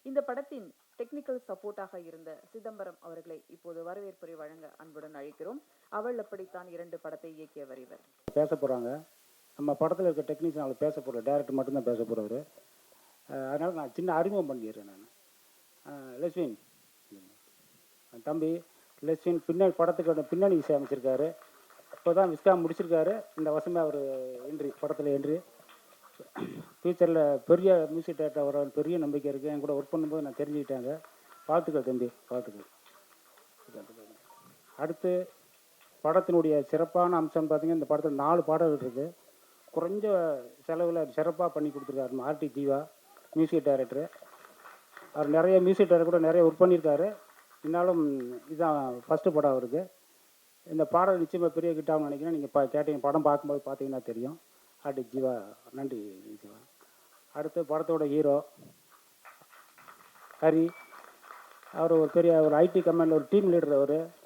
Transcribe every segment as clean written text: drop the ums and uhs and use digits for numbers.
இந்த படத்தின் டெக்னிக்கல் சப்போர்ட்டாக இருந்த சிதம்பரம் அவர்களை இப்போது வரவேற்புரை வழங்க அன்புடன் அழைக்கிறோம். அவள் அப்படித்தான் 2 படத்தை இயக்கியவர் இவர். பேச போகிறாங்க. நம்ம படத்தில் இருக்க டெக்னீஷியன் அவளை பேச போகிற டேரக்டர் மட்டும்தான் பேச போகிறவர். அதனால் நான் சின்ன அறிமுகம் பண்ணிடுறேன். நான் லெஸ்வின் தம்பி லெஸ்வின் படத்துக்கு பின்னணி இசை அமைச்சிருக்காரு. இப்போ தான் விஸ்காம் முடிச்சிருக்காரு. இந்த வருஷமே அவர் படத்தில் என்ட்ரி. ஃப்யூச்சரில் பெரிய மியூசிக் டேரக்டர் வர பெரிய நம்பிக்கை இருக்குது. என் கூட ஒர்க் பண்ணும்போது நான் தெரிஞ்சுக்கிட்டாங்க. வாழ்த்துக்கள் தம்பி, வாழ்த்துக்கள். அடுத்து படத்தினுடைய சிறப்பான அம்சம் பார்த்திங்கன்னா, இந்த படத்தில் 4 பாடல்கள் இருக்குது. குறைஞ்ச செலவில் சிறப்பாக பண்ணி கொடுத்துருக்காரு ஆர்டி ஜீவா, மியூசிக் டைரக்டரு. அவர் நிறைய மியூசிக் டைரக்டர் கூட நிறைய ஒர்க் பண்ணியிருக்காரு. இருந்தாலும் இதுதான் ஃபஸ்ட்டு படம் அவருக்கு. இந்த பாடல் நிச்சயமாக பெரிய கிட்டாகும்னு நினைக்கிறேன். நீங்கள் கேட்டீங்க, படம் பார்க்கும்போது பார்த்தீங்கன்னா தெரியும். ஆர்டி ஜீவா, நன்றி ஜீவா. அடுத்து படத்தோட ஹீரோ ஹரி. அவர் ஒரு பெரிய ஒரு ஐடி கம்பெனியில் ஒரு டீம் லீடர்.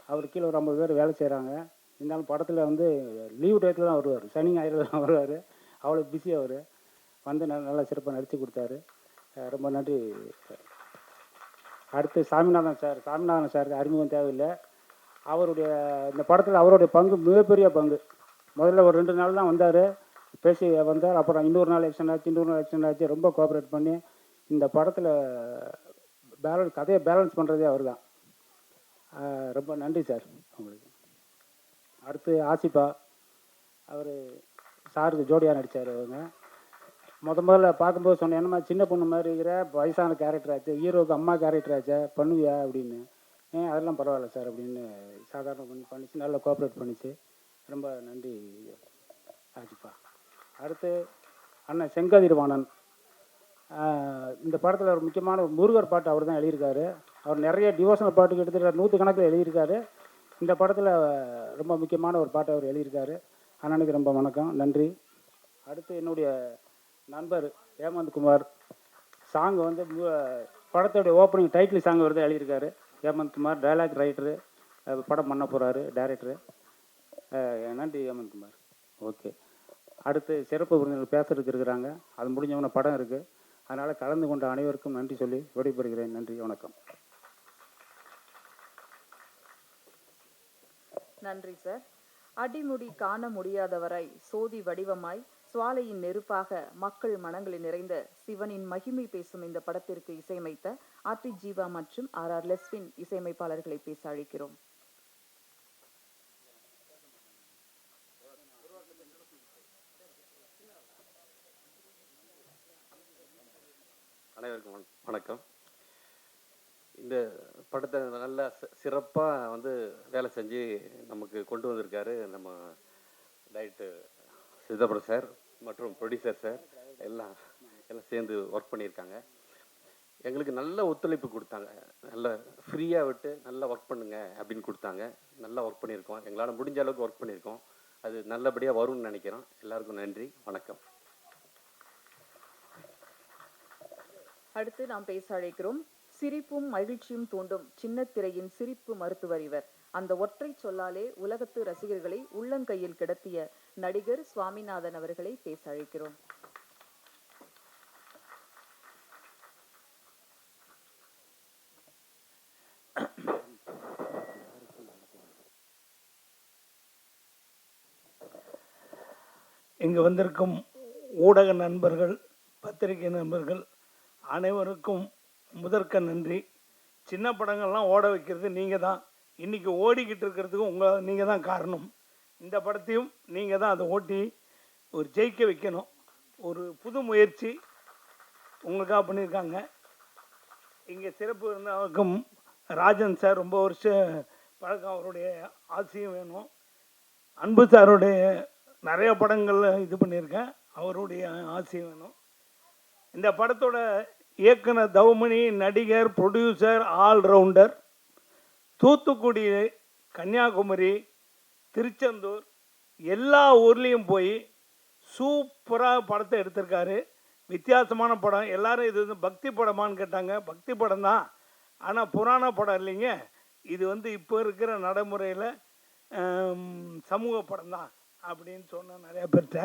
அவர் கீழே ஒரு 50 பேர் வேலை செய்கிறாங்க. இருந்தாலும் படத்தில் லீவ் டயத்தில் தான் வருவார். சனி ஞாயிறு தான் வருவார். அவ்வளோ பிஸி அவர். நல்லா சிறப்பாக நடித்து கொடுத்தாரு. ரொம்ப நன்றி. அடுத்து சாமிநாதன் சாருக்கு அறிமுகம் தேவையில்லை. இந்த படத்தில் அவருடைய பங்கு மிகப்பெரிய பங்கு. முதல்ல ஒரு 2 நாள் தான் வந்தார், பேசி வந்தார். அப்புறம் இன்னொரு நாள் எக்ஸ்டன் ஆச்சு. ரொம்ப கோஆப்ரேட் பண்ணி இந்த படத்தில் கதையை பேலன்ஸ் பண்ணுறதே அவர் தான். ரொம்ப நன்றி சார் உங்களுக்கு. அடுத்து ஆசிஃபா, அவர் சாருக்கு ஜோடியாக நடித்தார். அவங்க முதல்ல பார்க்கும்போது சொன்னேன், என்னம்மா சின்ன பொண்ணு மாதிரி இருக்கிற, வயசான கேரக்டர் ஆச்சு, ஹீரோவுக்கு அம்மா கேரக்டர் ஆச்சா, பண்ணுவியா அப்படின்னு. அதெல்லாம் பரவாயில்ல சார் அப்படின்னு சாதாரண பண்ணிச்சு. நல்லா கோஆப்ரேட் பண்ணிச்சு. ரொம்ப நன்றி ஆசிஃபா. அடுத்து அண்ணன் செங்கதிர்வாணன். இந்த படத்தில் ஒரு முக்கியமான ஒரு முருகர் பாட்டு அவர் தான் எழுதியிருக்காரு. அவர் நிறைய டிவோஷனல் பாட்டு கிட்டத்தட்ட 100 கணக்கில் எழுதியிருக்காரு. இந்த படத்தில் ரொம்ப முக்கியமான ஒரு பாட்டை அவர் எழுதியிருக்காரு. அண்ணனுக்கு ரொம்ப வணக்கம், நன்றி. அடுத்து என்னுடைய நண்பர் ஹேமந்த் குமார். சாங் படத்தோடைய ஓப்பனிங் டைட்டில் சாங் தான் எழுதியிருக்காரு. ஹேமந்த் குமார் டைலாக் ரைட்டரு, படம் பண்ண போகிறாரு டைரக்டரு. நன்றி ஹேமந்த் குமார். ஓகே. அடுத்து சிறப்பு விருந்தினர் பேசுறதுக்கு இருக்கிறாங்க. அது முடிஞ்சவன படம் இருக்குது. அதனால் கலந்து கொண்ட அனைவருக்கும் நன்றி சொல்லி விடைபெறுகிறேன். நன்றி, வணக்கம். நன்றி சார். அடிமுடி காண முடியாதவராய் சோதி வடிவமாய் சுவாலையின் நெருப்பாக மக்கள் மனங்களில் நிறைந்த சிவனின் மகிமை பேசும் இந்த படத்திற்கு இசையமைத்த ஆர்டி ஜீவா மற்றும் RR லெஸ்வின் இசையமைப்பாளர்களை பேச அழைக்கிறோம். அனைவருக்கும் வணக்கம். இந்த படத்தை நல்லா சிறப்பாக வேலை செஞ்சு நமக்கு கொண்டு வந்திருக்காரு நம்ம டைரக்டர் சிதம்பரம் சார் மற்றும் ப்ரொடியூசர் சார். எல்லாம் சேர்ந்து ஒர்க் பண்ணியிருக்காங்க. எங்களுக்கு நல்ல ஒத்துழைப்பு கொடுத்தாங்க. நல்ல ஃப்ரீயாக விட்டு நல்லா ஒர்க் பண்ணுங்க அப்படின்னு கொடுத்தாங்க. நல்லா ஒர்க் பண்ணியிருக்கோம். எங்களால் முடிஞ்ச அளவுக்கு ஒர்க் பண்ணியிருக்கோம். அது நல்லபடியாக வரும்னு நினைக்கிறோம். எல்லாருக்கும் நன்றி, வணக்கம். அடுத்து நாம் பேச அழைக்கிறோம். சிரிப்பும் மகிழ்ச்சியும் தூண்டும் சின்ன திரையின் சிரிப்பு மருத்துவர் இவர். அந்த ஒற்றை சொல்லாலே உலகத்து ரசிகர்களை உள்ளங்கையில் கிடத்திய நடிகர் சுவாமிநாதன் அவர்களை பேச அழைக்கிறோம். இங்கு வந்திருக்கும் ஊடக நண்பர்கள், பத்திரிகை நண்பர்கள் அனைவருக்கும் முதற்க நன்றி. சின்ன படங்கள்லாம் ஓட வைக்கிறது நீங்கள் தான். இன்றைக்கி ஓடிக்கிட்டு இருக்கிறதுக்கும் நீங்கள் தான் காரணம். இந்த படத்தையும் நீங்கள் தான் அதை ஓட்டி ஒரு ஜெயிக்க வைக்கணும். ஒரு புது முயற்சி உங்களுக்காக பண்ணியிருக்காங்க. இங்கே சிறப்பு இருந்தவருக்கும் ராஜன் சார் ரொம்ப வருஷம் பழக்கம், அவருடைய ஆசையும் வேணும். அன்பு சாருடைய நிறைய படங்களில் இது பண்ணியிருக்கேன், அவருடைய ஆசையும் வேணும். இந்த படத்தோட இயக்குனர் தவமணி, நடிகர், ப்ரொடியூசர், ஆல்ரவுண்டர். தூத்துக்குடி, கன்னியாகுமரி, திருச்செந்தூர் எல்லா ஊர்லேயும் போய் சூப்பராக படத்தை எடுத்திருக்காரு. வித்தியாசமான படம். எல்லாரும் இது பக்தி படமான்னு கேட்டாங்க. பக்தி படம் தான், ஆனால் புராண படம் இல்லைங்க. இது இப்போ இருக்கிற நடைமுறையில் சமூக படம் தான் அப்படின்னு சொன்ன நிறைய பேர்கிட்ட.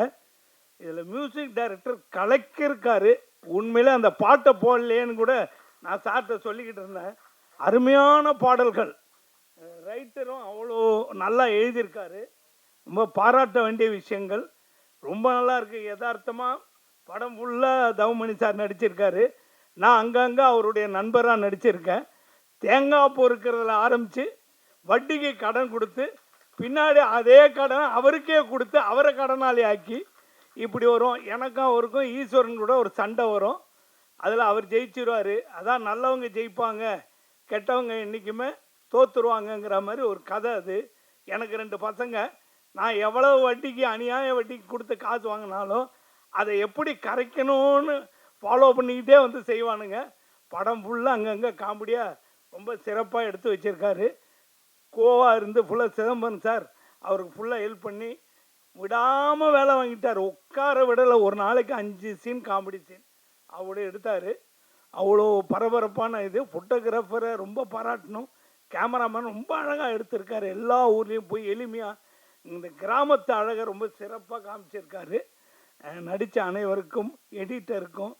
இதில் மியூசிக் டைரக்டர் கலக்கியிருக்காரு. உண்மையிலே அந்த பாட்டை போடலேன்னு கூட நான் சார்கிட்ட சொல்லிக்கிட்டு இருந்தேன், அருமையான பாடல்கள், ரைட்டரும் அவ்வளோ நல்லா எழுதியிருக்காரு, ரொம்ப பாராட்ட வேண்டிய விஷயங்கள், ரொம்ப நல்லா இருக்கு. யதார்த்தமாக படம் ஃபுல்லாக தவமணி சார் நடிச்சிருக்காரு. நான் அங்கங்கே அவருடைய நண்பராக நடிச்சிருக்கேன். தேங்காய் பொறுக்கிறதுல ஆரம்பித்து வட்டிக்கு கடன் கொடுத்து பின்னாடி அதே கடனை அவருக்கே கொடுத்து அவரை கடனாளி ஆக்கி இப்படி வரும். எனக்கும் அவருக்கும் ஈஸ்வரன் கூட ஒரு சண்டை வரும். அதில் அவர் ஜெயிச்சிருவார். அதான் நல்லவங்க ஜெயிப்பாங்க, கெட்டவங்க என்றைக்குமே தோற்றுருவாங்கங்கிற மாதிரி ஒரு கதை அது. எனக்கு 2 பசங்க. நான் எவ்வளவு வட்டிக்கு அநியாய வட்டிக்கு கொடுத்து காசு வாங்கினாலும் அதை எப்படி கரைக்கணும்னு ஃபாலோ பண்ணிக்கிட்டே வந்து செய்வானுங்க. படம் ஃபுல்லாக அங்கங்கே காமெடியாக ரொம்ப சிறப்பாக எடுத்து வச்சுருக்காரு. கோவா இருந்து ஃபுல்லாக சிதம்பரம் சார் அவருக்கு ஃபுல்லாக ஹெல்ப் பண்ணி விடாமல் வேலை வாங்கிட்டார். உட்கார விடலை. ஒரு நாளைக்கு 5 சீன் காமெடி சீன் அவ்வளோ எடுத்தார். அவ்வளோ பரபரப்பான இது. ஃபோட்டோகிராஃபரை ரொம்ப பாராட்டணும். கேமராமேன் ரொம்ப அழகாக எடுத்திருக்காரு. எல்லா ஊர்லேயும் போய் எளிமையாக இந்த கிராமத்து அழகை ரொம்ப சிறப்பாக காமிச்சிருக்காரு. நடித்த அனைவருக்கும், எடிட்டருக்கும்,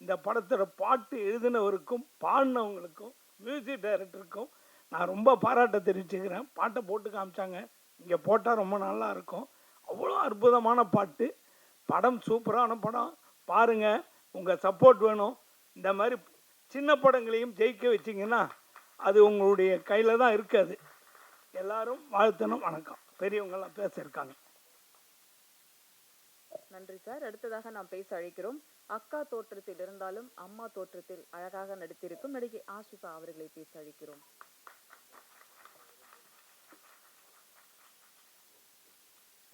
இந்த படத்தோட பாட்டு எழுதினவருக்கும், பாடினவங்களுக்கும், மியூசிக் டைரக்டருக்கும் நான் ரொம்ப பாராட்ட தெரிவிச்சுக்கிறேன். பாட்டை போட்டு காமிச்சாங்க, இங்கே போட்டால் ரொம்ப நல்லா இருக்கும். அவ்வளோ அற்புதமான பாட்டு. படம் சூப்பரான படம். பாருங்கள், உங்கள் சப்போர்ட் வேணும். இந்த மாதிரி சின்ன படங்களையும் ஜெயிக்க வச்சிங்கன்னா அது உங்களுடைய கையில் தான் இருக்காது. எல்லாரும் வாழ்த்தணும். வணக்கம். பெரியவங்கெல்லாம் பேசியிருக்காங்க. நன்றி சார். அடுத்ததாக நாம் பேச அழைக்கிறோம், அக்கா தோற்றத்தில் இருந்தாலும் அம்மா தோற்றத்தில் அழகாக நடித்திருக்கும் நடிகை ஆஷிஃபா அவர்களை பேச அழைக்கிறோம்.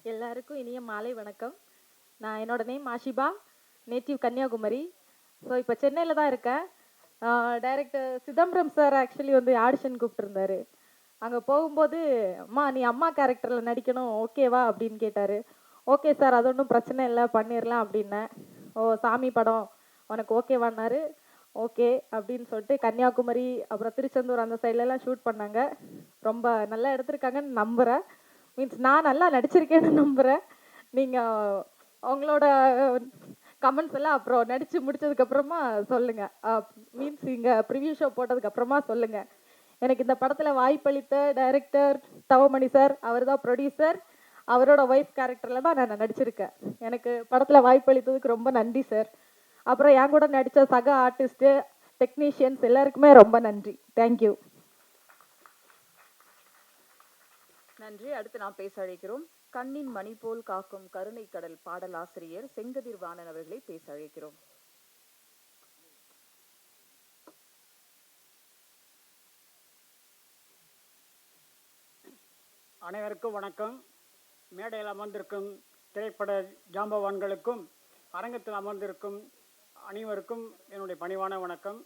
எல்லாருக்கும் இனிய மாலை வணக்கம். நான் என்னோட name Ashifa, native Kanyakumari. So இப்போ சென்னையில் தான் இருக்கேன். டைரக்டர் சிதம்பரம் சார் ஆக்சுவலி வந்து ஆடிஷன் கூப்பிட்டுருந்தாரு. அங்கே போகும்போது, அம்மா நீ அம்மா கேரக்டரில் நடிக்கணும், ஓகேவா அப்படின்னு கேட்டார். ஓகே சார், அது ஒன்றும் பிரச்சனை இல்லை, பண்ணிடலாம் அப்படின்னேன். ஓ சாமி படம் உனக்கு ஓகேவான்னாரு. ஓகே அப்படின்னு சொல்லிட்டு கன்னியாகுமரி அப்புறம் திருச்செந்தூர் அந்த சைட்லலாம் ஷூட் பண்ணாங்க. ரொம்ப நல்லா எடுத்திருக்காங்கன்னு நம்புகிறேன். மீன்ஸ் நான் நல்லா நடிச்சிருக்கேன்னு நம்புகிறேன். நீங்கள் உங்களோட கமெண்ட்ஸ் எல்லாம் அப்புறம் நடித்து முடிச்சதுக்கப்புறமா சொல்லுங்கள். மீன்ஸ் இங்கே ப்ரிவியூ ஷோ போட்டதுக்கப்புறமா சொல்லுங்கள். எனக்கு இந்த படத்தில் வாய்ப்பளித்த டைரக்டர் தவமணி சார், அவர் தான் ப்ரொடியூசர். அவரோட ஒய்ஃப் கேரக்டரில் தான் நான் நடிச்சிருக்கேன். எனக்கு படத்தில் வாய்ப்பளித்ததுக்கு ரொம்ப நன்றி சார். அப்புறம் என் கூட நடித்த சக ஆர்டிஸ்ட்டு, டெக்னீஷியன்ஸ் எல்லாருக்குமே ரொம்ப நன்றி. தேங்க்யூ. நன்றி. அடுத்து நாம் பேச அழைக்கிறோம், கண்ணின் மணி போல் காக்கும் கருணை கடல் பாடலாசிரியர் செங்கதிர் வாணன் அவர்களை பேச அழைக்கிறோம். அனைவருக்கும் வணக்கம். மேடையில் அமர்ந்திருக்கும் திரைப்பட ஜாம்பவான்களுக்கும் அரங்கத்தில் அமர்ந்திருக்கும் அனைவருக்கும் என்னுடைய பணிவான வணக்கம்.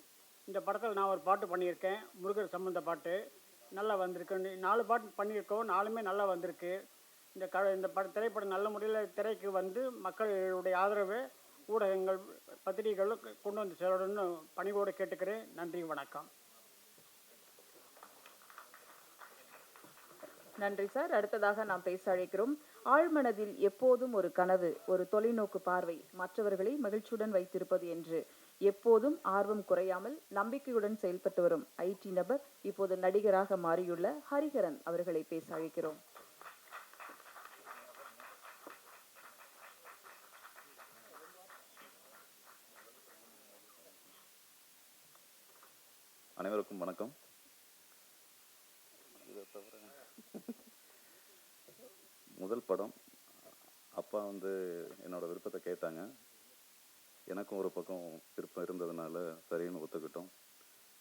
இந்த படத்தில் நான் ஒரு பாட்டு பண்ணியிருக்கேன், முருகர் சம்பந்த பாட்டு. நல்லா வந்திருக்கு. 4 பாட்டு பண்ணியிருக்கோம், 4மே நல்லா வந்திருக்கு. இந்த திரைப்படம் நல்ல முறையில் திரைக்கு வந்து மக்களுடைய ஆதரவு ஊடகங்கள், பத்திரிகைகளும் கொண்டு வந்து சேரணும்னு பணிவோடு கேட்டுக்கிறேன். நன்றி, வணக்கம். நன்றி சார். அடுத்ததாக நாம் பேச அழைக்கிறோம், ஆழ்மனதில் எப்போதும் ஒரு கனவு, ஒரு தொலைநோக்கு பார்வை, மற்றவர்களை மகிழ்ச்சியுடன் வைத்திருப்பது என்று எப்போதும் ஆர்வம் குறையாமல் நம்பிக்கையுடன் செயல்பட்டு வரும் ஐடி நபர், இப்போது நடிகராக மாறியுள்ள ஹரிஹரன் அவர்களை பேச அழைக்கிறோம். அனைவருக்கும் வணக்கம். முதல் படம் அப்பா வந்து என்னோட விருப்பத்தை கேட்டாங்க. எனக்கும் ஒரு பக்கம் விருப்பம் இருந்ததுனால சரின்னு ஒத்துக்கிட்டோம்.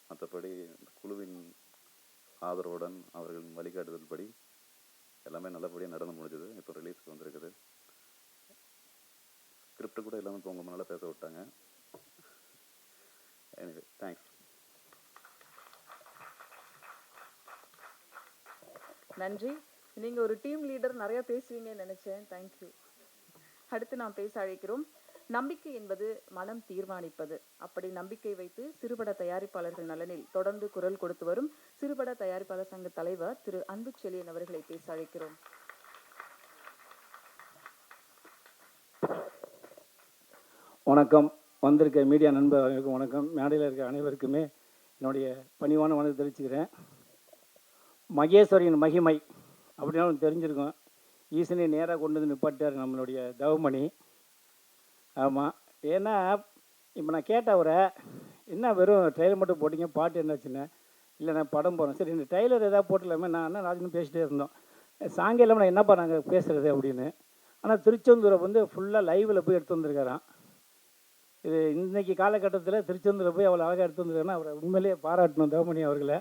மற்றபடி குழுவின் ஆதரவுடன் அவர்களின் வழிகாட்டுதல் படி எல்லாமே நல்லபடியாக நடந்து முடிஞ்சது. இப்போ ரிலீஸ்க்கு வந்திருக்குது. ஸ்கிரிப்ட் கூட எல்லாமே இப்போ உங்கள் முன்னால் பேச விட்டாங்க. Anyway thanks. நன்றி. நீங்க ஒரு டீம் லீடர், நிறைய பேசுவீங்கன்னு நினைச்சேன். தேங்க்யூ. அடுத்து நாம் பேச அழைக்கிறோம், நம்பிக்கை என்பது மனம் தீர்மானிப்பது. அப்படி நம்பிக்கை வைத்து சிறுபட தயாரிப்பாளர்கள் நலனில் தொடர்ந்து குரல் கொடுத்து வரும் சிறுபட தயாரிப்பாளர் சங்க தலைவர் திரு அன்புச்செழியன் அவர்களை பேச அழைக்கிறோம். வணக்கம். வந்திருக்க மீடியா நண்பர்களுக்கும் வணக்கம். மேடையில் இருக்க அனைவருக்குமே என்னுடைய பணிவான வணக்கம் தெரிவிச்சுக்கிறேன். மகேஸ்வரியின் மகிமை அப்படின்னா ஒன்று தெரிஞ்சிருக்கும். ஈசனை நேராக கொண்டு வந்து நிப்பாட்டார் நம்மளுடைய தவமணி. ஆமாம், ஏன்னா இப்போ நான் கேட்ட அவரை, என்ன வெறும் ட்ரெயிலர் மட்டும் போட்டிங்க, பாட்டு என்னாச்சுன்னு. இல்லை நான் படம் போகிறேன். சரி, இந்த ட்ரெய்லர் எதாவது போட்டுலாமே, நான் என்ன ராஜனும் பேசிகிட்டே இருந்தோம். சாங்கே இல்லாமல் நான் என்னப்பா நாங்கள் பேசுகிறது அப்படின்னு. ஆனால் திருச்செந்தூரை வந்து ஃபுல்லாக லைவில் போய் எடுத்து வந்திருக்காராம். இது இன்றைக்கி காலகட்டத்தில் திருச்செந்தூரை போய் அவ்வளோ அழகாக எடுத்து வந்திருக்காருன்னா அவரை உண்மையிலேயே பாராட்டணும் தவமணி அவர்களை.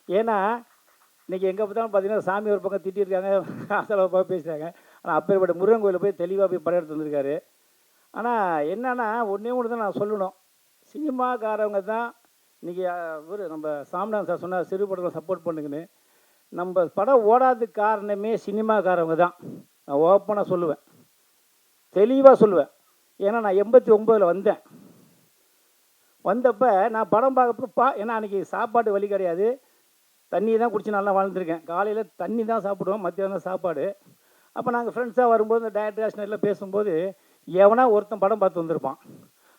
ஏன்னா இன்றைக்கி எங்கே பார்த்தாலும் பார்த்தீங்கன்னா சாமி ஒரு பக்கம் திட்டிருக்காங்க, அசலாக போய் பேசுகிறாங்க. ஆனால் அப்பேற்பட்ட முருகன் கோயிலில் போய் தெளிவாக போய் படம் எடுத்து வந்திருக்காரு. ஆனால் என்னன்னா ஒன்றே ஒன்று தான் நான் சொல்லணும். சினிமாக்காரவங்க தான் இன்றைக்கி இவர் நம்ம சாம்டான் சார் சொன்னார் சிறு படங்களை சப்போர்ட் பண்ணுங்கன்னு. நம்ம படம் ஓடாததுக்கு காரணமே சினிமாக்காரவங்க தான். நான் ஓப்பனாக சொல்லுவேன், தெளிவாக சொல்லுவேன். ஏன்னா நான் 89 வந்தேன். வந்தப்போ நான் படம் பார்க்கப்போ ஏன்னா அன்றைக்கி சாப்பாடு வழி கிடையாது, தண்ணி தான் குடிச்சு நல்லா வாழ்ந்துருக்கேன். காலையில் தண்ணி தான் சாப்பிடுவோம், மத்தியானம் சாப்பாடு. அப்போ நாங்கள் ஃப்ரெண்ட்ஸாக வரும்போது இந்த டைரக்டர் எல்லாம் பேசும்போது எவனா ஒருத்தன் படம் பார்த்து வந்திருப்பான்.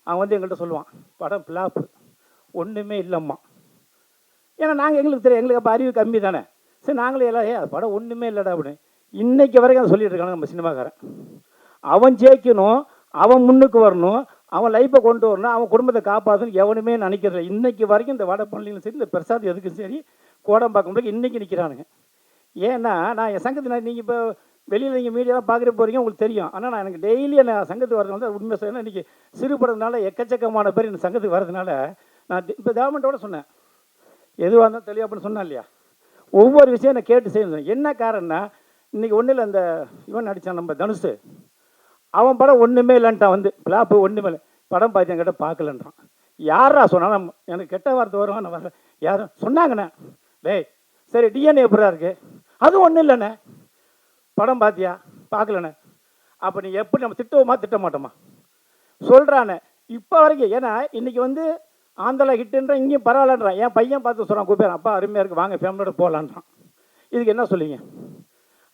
அவன் வந்து எங்கள்கிட்ட சொல்லுவான், படம் ஃப்ளாப்பு, ஒன்றுமே இல்லைம்மா. ஏன்னா நாங்கள் எங்களுக்கு தெரியும், எங்களுக்கு அப்போ அறிவு கம்மி தானே. சரி நாங்களே எல்லாம் அது படம் ஒன்றுமே இல்லைடா அப்படின்னு. இன்றைக்கி வரைக்கும் அதை சொல்லிட்டு இருக்காங்க நம்ம சினிமாக்காரன். அவன் ஜெயிக்கணும், அவன் முன்னுக்கு வரணும், அவன் லைஃப்பை கொண்டு வரணும், அவன் குடும்பத்தை காப்பாற்றணும் எவனுமே நினைக்கிறதில்ல. இன்றைக்கி வரைக்கும் இந்த வடபழனிலும் சரி, இந்த பிரசாத் எதுக்கும் சரி, கோடம்பாக்கம் இன்றைக்கி நிற்கிறானுங்க. ஏன்னா நான் என் சங்கத்தில் நீங்கள் இப்போ வெளியில் நீங்கள் மீடியாலாம் பார்க்குற போகிறீங்க, உங்களுக்கு தெரியும். ஆனால் நான் எனக்கு டெய்லி நான் சங்கத்துக்கு வரதுனால உண்மை சொன்னால் இன்றைக்கி சிறுபடுறதுனால எக்கச்சக்கமான பேர் இந்த சங்கத்துக்கு வரதுனால நான் இப்போ கவர்மெண்ட்டோட சொன்னேன், எதுவாக இருந்தாலும் தெளிவாக அப்படின்னு சொன்னேன் இல்லையா. ஒவ்வொரு விஷயம் நான் கேட்டு செய்யணும். என்ன காரணம்னா இன்றைக்கி ஒன்றும் இல்லை, அந்த இவன் நடித்தான் நம்ம தனுஷ், அவன் படம் ஒன்றுமே இல்லைன்ட்டான். வந்து பிளாப்பு ஒன்றுமே இல்லை, படம் பார்த்து என்கிட்ட பார்க்கலன்றான். யாரா சொன்னாலும் எனக்கு கெட்ட வார்த்தை வரும், நான் வரேன். யாரும் சொன்னாங்கண்ணே, டேய் சரி டிஎன்ஏ எப்படா இருக்குது, அதுவும் ஒன்றும் இல்லைண்ணே, படம் பார்த்தியா, பார்க்கலண்ணே. அப்போ நீ எப்படி நம்ம திட்டுவோமா திட்ட மாட்டோமா சொல்கிறானே இப்போ வரைக்கும். ஏன்னா இன்றைக்கி வந்து ஆந்திரா ஹிட்டுன்றான், இங்கேயும் பரவாயில்லன்றான். என் பையன் பார்த்து சொல்கிறான், கூப்பிடுறான், அப்பா அருமையாக இருக்குது, வாங்க ஃபேமிலியோட போகலான்றான். இதுக்கு என்ன சொல்லிங்க?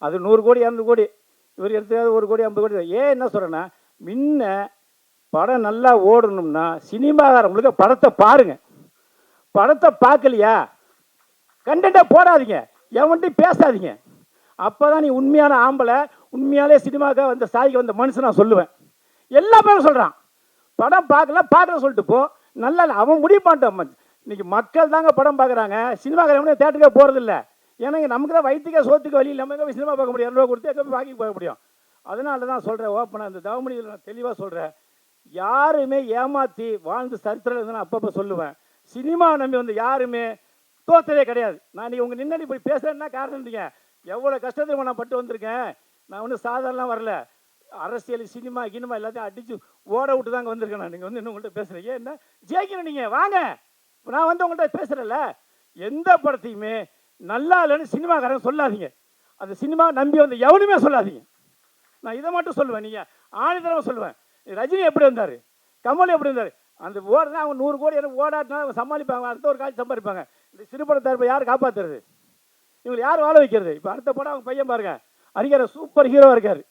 அது 100 கோடி 200 கோடி, இவர் எடுத்தது 1 கோடி 50 கோடி. ஏன் என்ன சொல்கிறேன்னா, முன்ன படம் நல்லா ஓடணும்னா சினிமாக்காரங்களுக்கு படத்தை பாருங்கள். படத்தை பார்க்கலையா கண்டென்ட்டாக போடாதீங்க, எவன்ட்டையும் பேசாதீங்க. அப்போ தான் நீ உண்மையான ஆம்பளை, உண்மையாலே சினிமாவுக்கு வந்த சாதிக்கு வந்த மனுஷன் நான் சொல்லுவேன். எல்லா பேரும் சொல்கிறான் படம் பார்க்கல சொல்லிட்டு போ, நல்லா இல்லை. அவன் முடிவு பண்ணிட்டான். இன்றைக்கி மக்கள் தாங்க படம் பார்க்குறாங்க, சினிமாக்காரங்க தேட்டருக்கே போகிறதில்ல. ஏன்னா இங்கே நமக்கு தான் வயிற்றுக்கே சோத்துக்கு வழி இல்லாமல் எங்கே சினிமா பார்க்க முடியும், 2 ரூபா கொடுத்து எங்கே போய் வாங்கி பார்க்க முடியும். அதனால தான் சொல்கிறேன் ஓப்பனாக, இந்த தவமணியில் நான் தெளிவாக சொல்கிறேன், யாருமே ஏமாற்றி வாழ்ந்து சரித்திரம் இருந்தால் அப்பப்போ சொல்லுவேன். சினிமா நம்பி வந்து யாருமே தோற்றதே கிடையாது. நான் நீங்கள் உங்கள் நின்னடி போய் பேசுகிறேன்னா காரணம் இல்லைங்க, எவ்வளோ கஷ்டத்தை நான் பட்டு வந்திருக்கேன். நான் ஒன்றும் சாதாரணம் வரல, அரசியல் சினிமா கினிமா எல்லாத்தையும் அடித்து ஓட விட்டு தாங்க வந்திருக்கேன். நான் நீங்கள் வந்து இன்னும் உங்கள்கிட்ட பேசுகிறேன், ஏன்னா ஜெயிக்கணும், நீங்கள் வாங்க. நான் வந்து உங்கள்கிட்ட பேசுகிறேன்ல, எந்த படத்தையுமே நல்லா இல்லைன்னு சினிமாக்காரங்க சொல்லாதீங்க. அந்த சினிமா நம்பி வந்து எவனுமே சொல்லாதீங்க. நான் இதை மட்டும் சொல்லுவேன், நீங்கள் ஆணித்தரமாக சொல்லுவேன். ரஜினி எப்படி வந்தார், கமல் எப்படி வந்தார், அந்த ஓடுனா அவங்க 100 கோடி ஓடாட்டினா அவங்க சமாளிப்பாங்க, அடுத்த ஒரு காட்சி சம்பாதிப்பாங்க. இந்த சிறுபடத்தை யார் காப்பாற்றுறது, இவங்களை யார் வாழ வைக்கிறது? இப்போ அடுத்த படம் அவங்க பையன் பாருங்க, அறிஞர் சூப்பர் ஹீரோவாக இருக்கார்.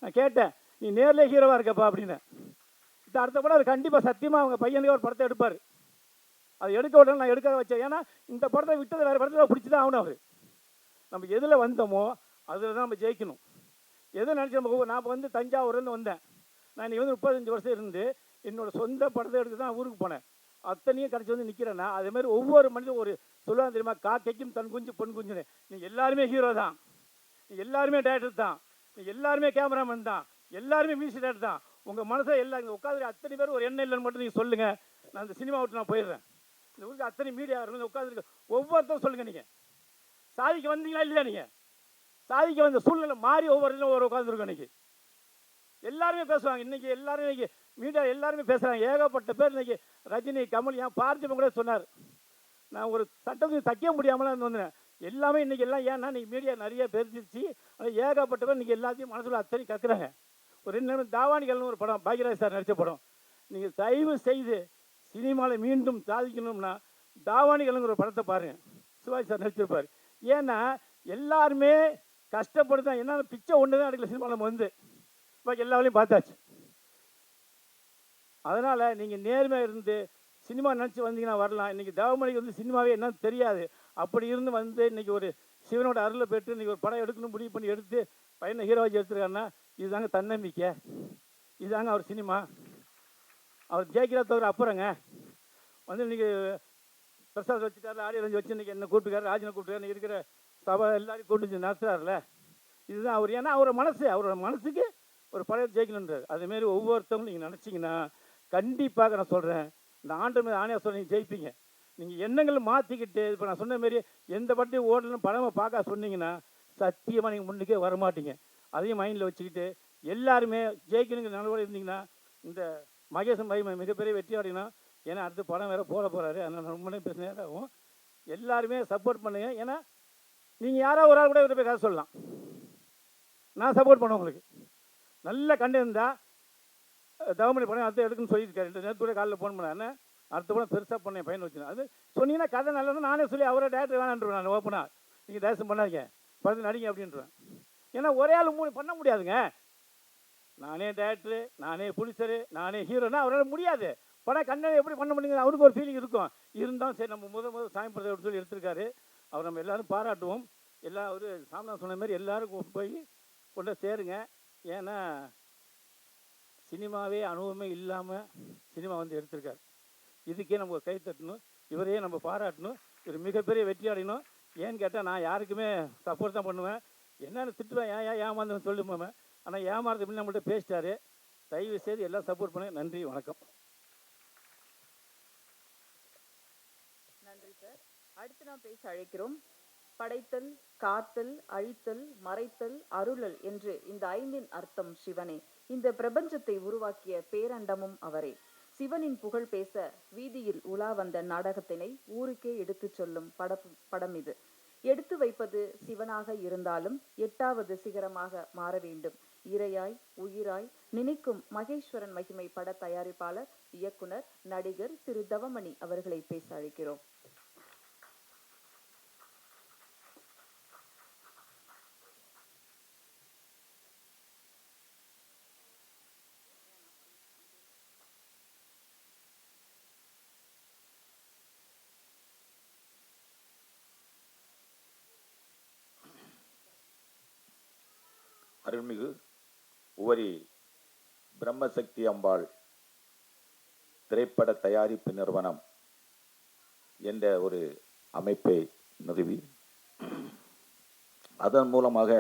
நான் கேட்டேன், நீ நேர்லேயே ஹீரோவாக இருக்கப்பா அப்படின்னு. இப்போ அடுத்த படம் அது கண்டிப்பாக சத்தியமாக அவங்க பையனுக்கு ஒரு படத்தை எடுப்பார். அதை எடுக்க விடணும், நான் எடுக்க வச்சேன். ஏன்னா இந்த படத்தை விட்டதை வேறு படத்தில் பிடிச்சி தான் ஆகணும். அவர் நம்ம எதில் வந்தோமோ அதில் தான் நம்ம ஜெயிக்கணும். எதை நினச்சி நம்ம நான் வந்து தஞ்சாவூர்லேருந்து வந்தேன். நான் இன்றைக்கி வந்து 35 வருஷம் இருந்து என்னோடய சொந்த படத்தை எடுத்து தான் ஊருக்கு போனேன். அத்தனையும் கிடச்சி வந்து நிற்கிறேன்னா அதேமாதிரி ஒவ்வொரு மனிதனும் ஒரு சொல்லுவாங்க தெரியுமா, காக்கைக்கும் தன் குஞ்சு பொன் குஞ்சுன்னு. நீங்கள் எல்லாருமே ஹீரோ தான், நீங்கள் எல்லாருமே டேரக்டர் தான், நீங்கள் எல்லாருமே கேமராமேன் தான், எல்லாருமே மியூசிக் டேரக்டர் தான். உங்கள் மனசை எல்லாம் இங்கே உட்காந்து அத்தனை பேர் ஒரு எண்ணெய் இல்லைன்னு மட்டும் நீங்கள் சொல்லுங்கள். நான் இந்த சினிமா விட்டு நான் போயிடுறேன். இந்த ஊருக்கு அத்தனை மீடியா உட்காந்துருக்க ஒவ்வொருத்தரும் சொல்லுங்கள், நீங்கள் சாதிக்க வந்தீங்களா இல்லையா? நீங்கள் சாதிக்க வந்த சூழ்நிலை மாறி ஒவ்வொரு ஒரு உட்காந்துருக்கோம். இன்றைக்கி எல்லாருமே பேசுவாங்க, இன்றைக்கி எல்லாரும் இன்றைக்கி மீடியா எல்லாருமே பேசுகிறாங்க. ஏகப்பட்ட பேர் இன்றைக்கி ரஜினி கமல் ஏன் பார்த்திபன் கூட சொன்னார், நான் ஒரு சட்டத்தை தைக்க முடியாமலாம் வந்தேன். எல்லாமே இன்றைக்கி எல்லாம் ஏன்னா இன்றைக்கி மீடியா நிறைய பெருசிச்சு, ஆனால் ஏகப்பட்ட பேர் இன்றைக்கி எல்லாத்தையும் மனசில் அத்தனை கற்றுறாங்க. ஒரு 2 நேரம் தாவானிகள்னு ஒரு படம், பாக்யராஜ் சார் நடித்த படம். நீங்கள் தயவு செய்து சினிமாவில் மீண்டும் சாதிக்கணும்னா தாவானிகள்ங்கிற ஒரு படத்தை பாருங்கள், சிவாஜி சார் நடிச்சிருப்பார். ஏன்னா எல்லாருமே கஷ்டப்படுதான், என்ன பிச்சை ஒன்று தான் எடுக்கல சினிமாவில் நம்ம வந்து இப்போ எல்லா வேலையும் பார்த்தாச்சு. அதனால் நீங்கள் நேர்மையாக இருந்து சினிமா நினச்சி வந்தீங்கன்னா வரலாம். இன்றைக்கி தேவமணிக்கு வந்து சினிமாவே என்னன்னு தெரியாது. அப்படி இருந்து வந்து இன்றைக்கி ஒரு சிவனோட அருளை பெற்று இன்றைக்கி ஒரு படம் எடுக்கணும் முடிவு பண்ணி எடுத்து பையனை ஹீரோ வச்சு எடுத்துருக்காருன்னா இதுதாங்க தன்னம்பிக்கை, இதுதாங்க அவர் சினிமா. அவர் ஜெயிக்கிறா தவிர அப்புறங்க வந்து இன்றைக்கி பிரசாத் வச்சுட்டாரு, ஆடியோ ரஞ்சி வச்சு இன்றைக்கி என்ன கூப்பிட்டுக்காரு, ராஜனை கூப்பிட்டுக்காரு, இருக்கிற சபை எல்லாரையும் கூட்டு வச்சு நடத்துறாருல. இதுதான் அவர். ஏன்னா அவரோட மனசுக்கு ஒரு படம் ஜெயிக்கணுன்றார். அதுமாரி ஒவ்வொருத்தவங்களும் நீங்கள் நினச்சிங்கன்னா கண்டிப்பாக நான் சொல்கிறேன், இந்த ஆண்டு மீது ஆணையாக சொல்ல நீங்கள் ஜெயிப்பீங்க. நீங்கள் எண்ணங்களை மாற்றிக்கிட்டு இப்போ நான் சொன்ன மாரி எந்த படத்தையும் ஓடலன்னு படமாக பார்க்க சொன்னீங்கன்னா சத்தியமாக நீங்கள் முன்னுக்கே வரமாட்டீங்க. அதையும் மைண்டில் வச்சுக்கிட்டு எல்லாருமே ஜெயிக்கணுங்கிற நிலவோடு இருந்தீங்கன்னா இந்த மகேசன் மகிமை மிகப்பெரிய வெற்றி அடையணும். ஏன்னா அடுத்த படம் வேறு போட போகிறாரு. அதனால் ரொம்ப நேரம் பேச நேரம் ஆகும். எல்லாருமே சப்போர்ட் பண்ணுங்க. ஏன்னா நீங்கள் யாரோ ஒரு ஆள் கூட இவரை போய் கதை சொல்லலாம், நான் சப்போர்ட் பண்ணுவேன். உங்களுக்கு நல்ல கண்டு இருந்தால் தவமணி படம் அடுத்த எடுக்குன்னு சொல்லியிருக்காரு. நேற்று கூட காலையில் ஃபோன் பண்ணேன், அடுத்த படம் பெருசாக பண்ணேன் பையன் வச்சுருந்தேன். அது சொன்னீங்கன்னா கதை நல்லது நானே சொல்லி அவரை டேரக்டர் வேணான்றேன். நான் ஓப்பனாக நீங்கள் டேரக்ஷன் பண்ணாதீங்க, படத்தில் நடிங்க அப்படின்றேன். ஏன்னா ஒரே ஆள் பண்ண முடியாதுங்க. நானே டேரக்டரு, நானே ப்ரொடியூசரு, நானே ஹீரோனா அவரால் முடியாது. படம் கண்ணனை எப்படி பண்ண முடியுங்க, அவருக்கு ஒரு ஃபீலிங் இருக்கும். இருந்தாலும் சரி நம்ம முதல் சாமி படத்தை சொல்லி எடுத்திருக்காரு. அவர் நம்ம எல்லோரும் பாராட்டுவோம். எல்லாம் ஒரு சாமிநாதன் சொன்ன மாதிரி எல்லோரும் போய் கொண்டு சேருங்க. ஏன்னா சினிமாவே அனுபவமே இல்லாமல் சினிமா வந்து எடுத்திருக்காரு. இதுக்கே நம்ம கை தட்டணும், இவரையே நம்ம பாராட்டணும். இவர் மிகப்பெரிய வெற்றி அடையணும். ஏன்னு கேட்டால் நான் யாருக்குமே சப்போர்ட் தான் பண்ணுவேன். என்னென்னு திட்டுவேன், ஏமாந்தவன் சொல்லுவேன். ஆனால் ஏமாறது எப்படி நம்மள்ட்ட பேசிட்டாரு. தயவு செய்து எல்லாம் சப்போர்ட் பண்ண. நன்றி, வணக்கம். நன்றி சார். அடுத்து நாம் பேச அழைக்கிறோம். படைத்தல், காத்தல், அழித்தல், மறைத்தல், அருளல் என்று இந்த 5 அர்த்தம் சிவனே. இந்த பிரபஞ்சத்தை உருவாக்கிய பேரண்டமும் அவரே. சிவனின் புகழ் பேச வீதியில் உலா வந்த நாடகத்தினை ஊருக்கே எடுத்துச் சொல்லும் படம் இது. எடுத்து வைப்பது சிவனாக இருந்தாலும் 8வது சிகரமாக மாற வேண்டும். இறையாய் உயிராய் நினைக்கும் மகேஸ்வரன் மகிமை பட தயாரிப்பாளர், இயக்குனர், நடிகர் திரு தவமணி அவர்களை பேச அழைக்கிறோம். அருள்மிகு உவரி பிரம்மசக்தி அம்பாள் திரைப்பட தயாரிப்பு நிறுவனம் என்ற ஒரு அமைப்பை நிறுவி அதன் மூலமாக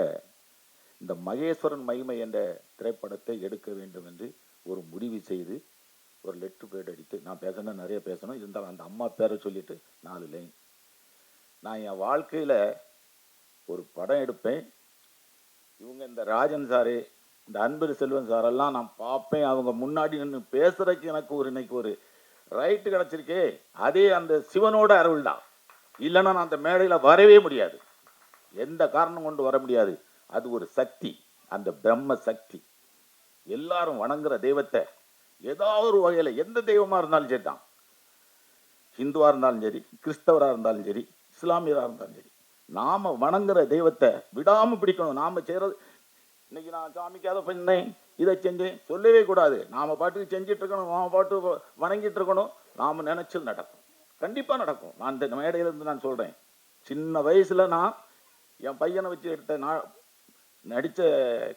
இந்த மகேஸ்வரன் மகிமை என்ற திரைப்படத்தை எடுக்க வேண்டும் என்று ஒரு முடிவு செய்து ஒரு லெட்டர் பேட் அடித்து, நான் பேசணும் நிறைய பேசணும், இருந்தாலும் அந்த அம்மா பேரை சொல்லிட்டு 4 லைன். நான் என் வாழ்க்கையில் ஒரு படம் எடுப்பேன். இவங்க இந்த ராஜன் சாரு, இந்த அன்பர் செல்வன் சாரெல்லாம் நான் பார்ப்பேன். அவங்க முன்னாடி நின்று பேசுறதுக்கு எனக்கு இன்னைக்கு ஒரு ரைட்டு கிடச்சிருக்கே, அதே அந்த சிவனோட அருள் தான். இல்லைன்னா நான் அந்த மேடையில் வரவே முடியாது. எந்த காரணம் கொண்டு வர முடியாது. அது ஒரு சக்தி, அந்த பிரம்ம சக்தி. எல்லாரும் வணங்குற தெய்வத்தை ஏதாவது ஒரு வகையில், எந்த தெய்வமாக இருந்தாலும் சரி தான், ஹிந்துவாக இருந்தாலும் சரி, கிறிஸ்தவராக இருந்தாலும் சரி, இஸ்லாமியராக இருந்தாலும் சரி, நாம் வணங்குற தெய்வத்தை விடாமல் பிடிக்கணும். நாம் செய்கிறது, இன்னைக்கு நான் சாமிக்கு அதை பண்ணேன், இதை செஞ்சேன் சொல்லவே கூடாது. நாம் பாட்டுக்கு செஞ்சிட்டு இருக்கணும், நாம் பாட்டு வணங்கிட்டு இருக்கணும். நாம் நினைச்சது நடக்கும், கண்டிப்பாக நடக்கும். நான் இந்த மேடையிலிருந்து நான் சொல்கிறேன், சின்ன வயசில் நான் என் பையனை வச்சு எடுத்த நடித்த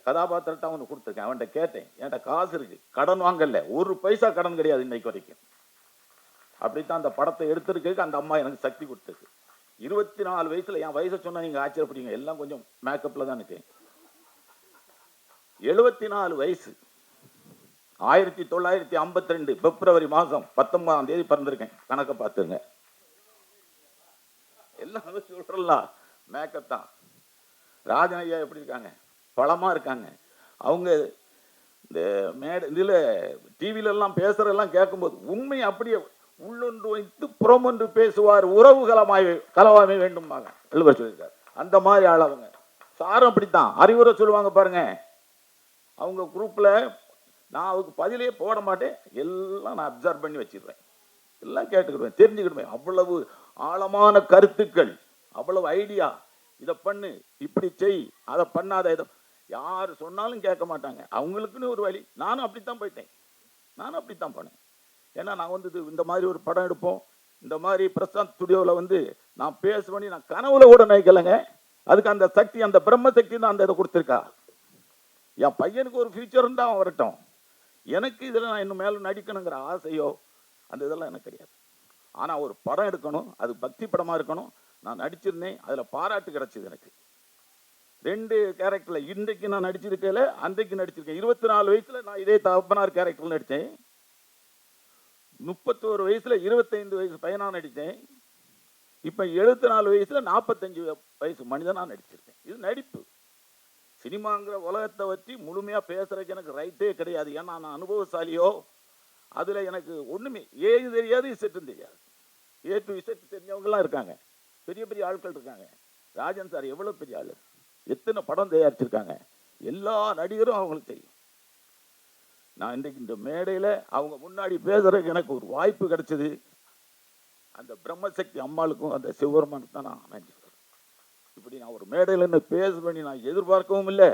கதாபாத்திரத்தை அவனுக்கு கொடுத்துருக்கேன். அவன்கிட்ட கேட்டேன், என்கிட்ட காசு இருக்கு, கடன் வாங்கல, 1 பைசா கடன் கிடையாது இன்னைக்கு வரைக்கும். அப்படித்தான் அந்த படத்தை எடுத்திருக்கு. அந்த அம்மா எனக்கு சக்தி கொடுத்துருக்கு. 24 வயசுல, என் வயசை சொன்னா நீங்க ஆச்சரியப்படுவீங்க, எல்லாம் கொஞ்சம் மேக்கப்ல தான் இருக்கேன். 74 வயசு, 1952 பிப்ரவரி மாதம் 19ஆம் தேதி பிறந்திருக்கேன். கணக்கை பார்த்துங்க. எல்லாம் சொல்றலாம் மேக்கப் தான். ராஜன் ஐயா எப்படி இருக்காங்க, பலமா இருக்காங்க. அவங்க இந்த இதில் டிவிலெல்லாம் பேசுறதெல்லாம் கேட்கும்போது உண்மை அப்படியே உள்ளொன்று வைத்து புறமொன்று பேசுவார், உறவு கலவாமை வேண்டும்பாங்க எழுவர் சொல்லியிருக்காரு. அந்த மாதிரி ஆள் அவங்க. சாரும் அப்படித்தான் அறிவுரை சொல்லுவாங்க பாருங்க. அவங்க குரூப்பில் நான் அவருக்கு பதிலே போட மாட்டேன், எல்லாம் நான் அப்சர்வ் பண்ணி வச்சிருவேன், எல்லாம் கேட்டுக்கிடுவேன், தெரிஞ்சுக்கிடுவேன். அவ்வளவு ஆழமான கருத்துக்கள், அவ்வளவு ஐடியா. இதை பண்ணு, இப்படி செய், அதை பண்ணாத, இதை யார் சொன்னாலும் கேட்க மாட்டாங்க. அவங்களுக்குன்னு ஒரு வழி. நானும் அப்படித்தான் போயிட்டேன், நானும் அப்படித்தான் போனேன். ஏன்னா நான் வந்து இந்த மாதிரி ஒரு படம் எடுப்போம், இந்த மாதிரி பிரசாந்த் ஸ்டுடியோவில் வந்து நான் பேசுவேன்னு நான் கனவுல கூட நினைக்கலைங்க. அதுக்கு அந்த சக்தி, அந்த பிரம்ம சக்தி தான் அந்த இதை கொடுத்துருக்கா. என் பையனுக்கு ஒரு ஃபியூச்சர் இருந்தால் அவன் வரட்டும். எனக்கு இதில் நான் இன்னும் மேலே நடிக்கணுங்கிற ஆசையோ அந்த இதெல்லாம் எனக்கு கிடையாது. ஆனால் ஒரு படம் எடுக்கணும், அது பக்தி படமாக இருக்கணும். நான் நடிச்சிருந்தேன், அதில் பாராட்டு கிடைச்சிது எனக்கு. 2 கேரக்டரில் இன்றைக்கு நான் நடிச்சிருக்கல, அன்றைக்கு நடிச்சிருக்கேன். 24 வயசில் நான் இதே தகப்பனார் கேரக்டரில் நடித்தேன். 31 வயசில் 25 வயசு பையனாக நடித்தேன். இப்போ 74 வயசில் 45 வயசு மனிதனாக நடிச்சிருக்கேன். இது நடிப்பு. சினிமாங்கிற உலகத்தை வச்சு முழுமையாக பேசுறதுக்கு எனக்கு ரைட்டே கிடையாது. ஏன்னா நான் அனுபவசாலியோ, அதில் எனக்கு ஒன்றுமே ஏது தெரியாது, இசட்டும் தெரியாது. ஏ டு இசட் தெரிஞ்சவங்கலாம் இருக்காங்க, பெரிய பெரிய ஆட்கள் இருக்காங்க. ராஜன் சார் எவ்வளோ பெரிய ஆள், எத்தனை படம் தயாரிச்சிருக்காங்க, எல்லா நடிகரும் அவங்களுக்கு தெரியும். நான் இன்றைக்கு இந்த மேடையில் அவங்க முன்னாடி பேசுறதுக்கு எனக்கு ஒரு வாய்ப்பு கிடைச்சது. அந்த பிரம்மசக்தி அம்மாளுக்கும் அந்த சிவபெருமானுக்கு தான் நான் நன்றி சொல்றேன். இப்படி நான் ஒரு மேடையில் என்ன பேசுவேன்னு நான் எதிர்பார்க்கவும் இல்லை.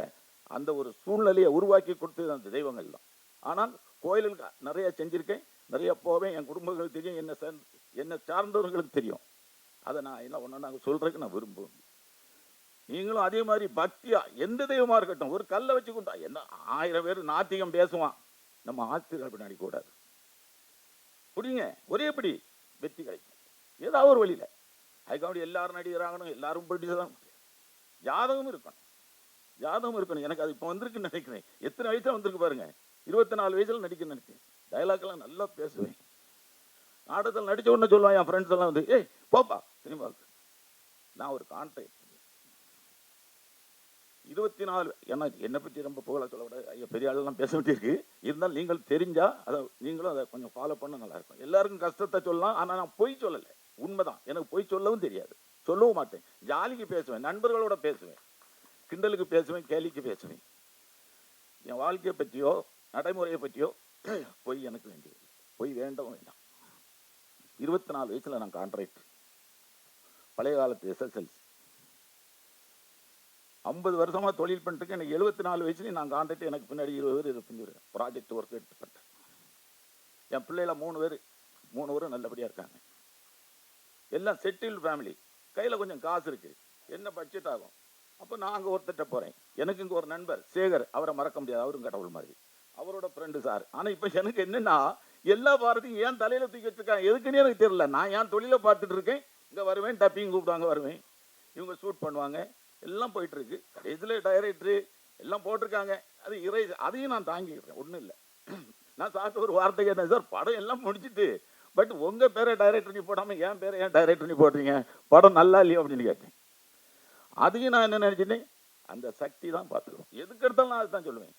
அந்த ஒரு சூழ்நிலையை உருவாக்கி கொடுத்தது அந்த தெய்வங்கள் தான். ஆனால் கோயிலுக்கு நிறைய செஞ்சுருக்கேன், நிறைய போவேன். என் குடும்பங்களுக்கு தெரியும், என்னை சார்ந்தவர்களுக்கு தெரியும். அதை நான் என்ன ஒன்று நாங்கள் சொல்கிறதுக்கு நான் விரும்புவேன். நீங்களும் அதே மாதிரி பக்தியா எந்த தெய்வமாக இருக்கட்டும், ஒரு கல்லை வச்சு கொண்டா என்ன 1000 பேர் நாத்திகம் பேசுவான், நம்ம ஆசிரியர் அப்படி நடிக்கக்கூடாது. புரியுங்க, ஒரே படி வெற்றி கிடைக்கும் ஏதாவது ஒரு வழியில். அதுக்காக எல்லாரும் நடிகராகணும், எல்லாரும் ப்ரொடியூசர் தான். ஜாதகம் இருக்கணும், ஜாதகம் இருக்கணும். எனக்கு அது இப்போ வந்திருக்குன்னு நினைக்கிறேன். எத்தனை வயசுல வந்திருக்கு பாருங்க. 24 வயசுல நடிக்க நினைச்சேன். டைலாக்லாம் நல்லா பேசுவேன். நாடகத்தில் நடிச்ச உடனே சொல்லுவான் என் ஃப்ரெண்ட்ஸ் எல்லாம் வந்து, ஏய் போப்பா சினிமாவுக்கு. நான் ஒரு கான்ட்ராக்ட் 24 ஏன்னா என்னை பற்றி ரொம்ப புகழ சொல்ல விட ஐயா பெரிய ஆளெல்லாம் பேச வேண்டியிருக்கு. இருந்தாலும் நீங்கள் தெரிஞ்சா அதை நீங்களும் அதை கொஞ்சம் ஃபாலோ பண்ண நல்லா இருக்கும். எல்லாருக்கும் கஷ்டத்தை சொல்லலாம், ஆனால் நான் பொய் சொல்லலை, உண்மைதான். எனக்கு பொய் சொல்லவும் தெரியாது, சொல்லவும் மாட்டேன். ஜாலிக்கு பேசுவேன், நண்பர்களோட பேசுவேன், கிண்டலுக்கு பேசுவேன், கேலிக்கு பேசுவேன். என் வாழ்க்கையை பற்றியோ நடைமுறையை பற்றியோ பொய் எனக்கு வேண்டியது, பொய் வேண்டவும் வேண்டாம். 24 வயசுல நான் கான்ட்ராக்ட், பழைய காலத்து SSLC. 50 வருஷமா தொழில் பண்ணிட்டு எனக்கு 74 வயசுலையும் நான் கான்ட்ராக்ட். எனக்கு பின்னாடி 20 பேர் 25 பேர் ப்ராஜெக்ட் ஒர்க் எடுத்து பண்ணிட்டேன். என் பிள்ளைல 3 பேரும் நல்லபடியாக இருக்காங்க. எல்லாம் செட்டில்டு ஃபேமிலி. கையில் கொஞ்சம் காசு இருக்குது, என்ன பட்ஜெட் ஆகும். அப்போ நான் அங்கே ஒருத்தட்ட போகிறேன். எனக்கு இங்கே ஒரு நண்பர் சேகர், அவரை மறக்க முடியாது, அவரும் கடவுள் மாதிரி. அவரோட ஃப்ரெண்டு சார். ஆனால் இப்போ எனக்கு என்னென்னா எல்லா பாரத்தையும் ஏன் தலையில் தூக்கி வச்சுருக்காங்க, எதுக்குன்னே எனக்கு தெரியல. நான் ஏன் தொழிலை பார்த்துட்டு இருக்கேன், இங்கே வருவேன், டப்பிங் கூப்பிடுவாங்க, வருவேன், இவங்க ஷூட் பண்ணுவாங்க, எல்லாம் போயிட்டுருக்கு. கடைசியில் டைரக்டரு எல்லாம் போட்டிருக்காங்க. அது அதையும் நான் தாங்கிக்கிறேன், ஒன்றும் இல்லை. நான் சாப்பிட்டு ஒரு வார்த்தை கேட்டேன், சார் படம் எல்லாம் முடிச்சுட்டு பட் உங்கள் பேரை டைரக்டர் நீ போடாமல் என் பேரை ஏன் டைரக்டர் நீ போடுறீங்க, படம் நல்லா இல்லையோ அப்படின்னு கேட்டேன். அதையும் நான் என்ன நினச்சிட்டேன், அந்த சக்தி தான் பார்த்துக்கணும். எதுக்கு எடுத்தாலும் நான் அதுதான் சொல்லுவேன்.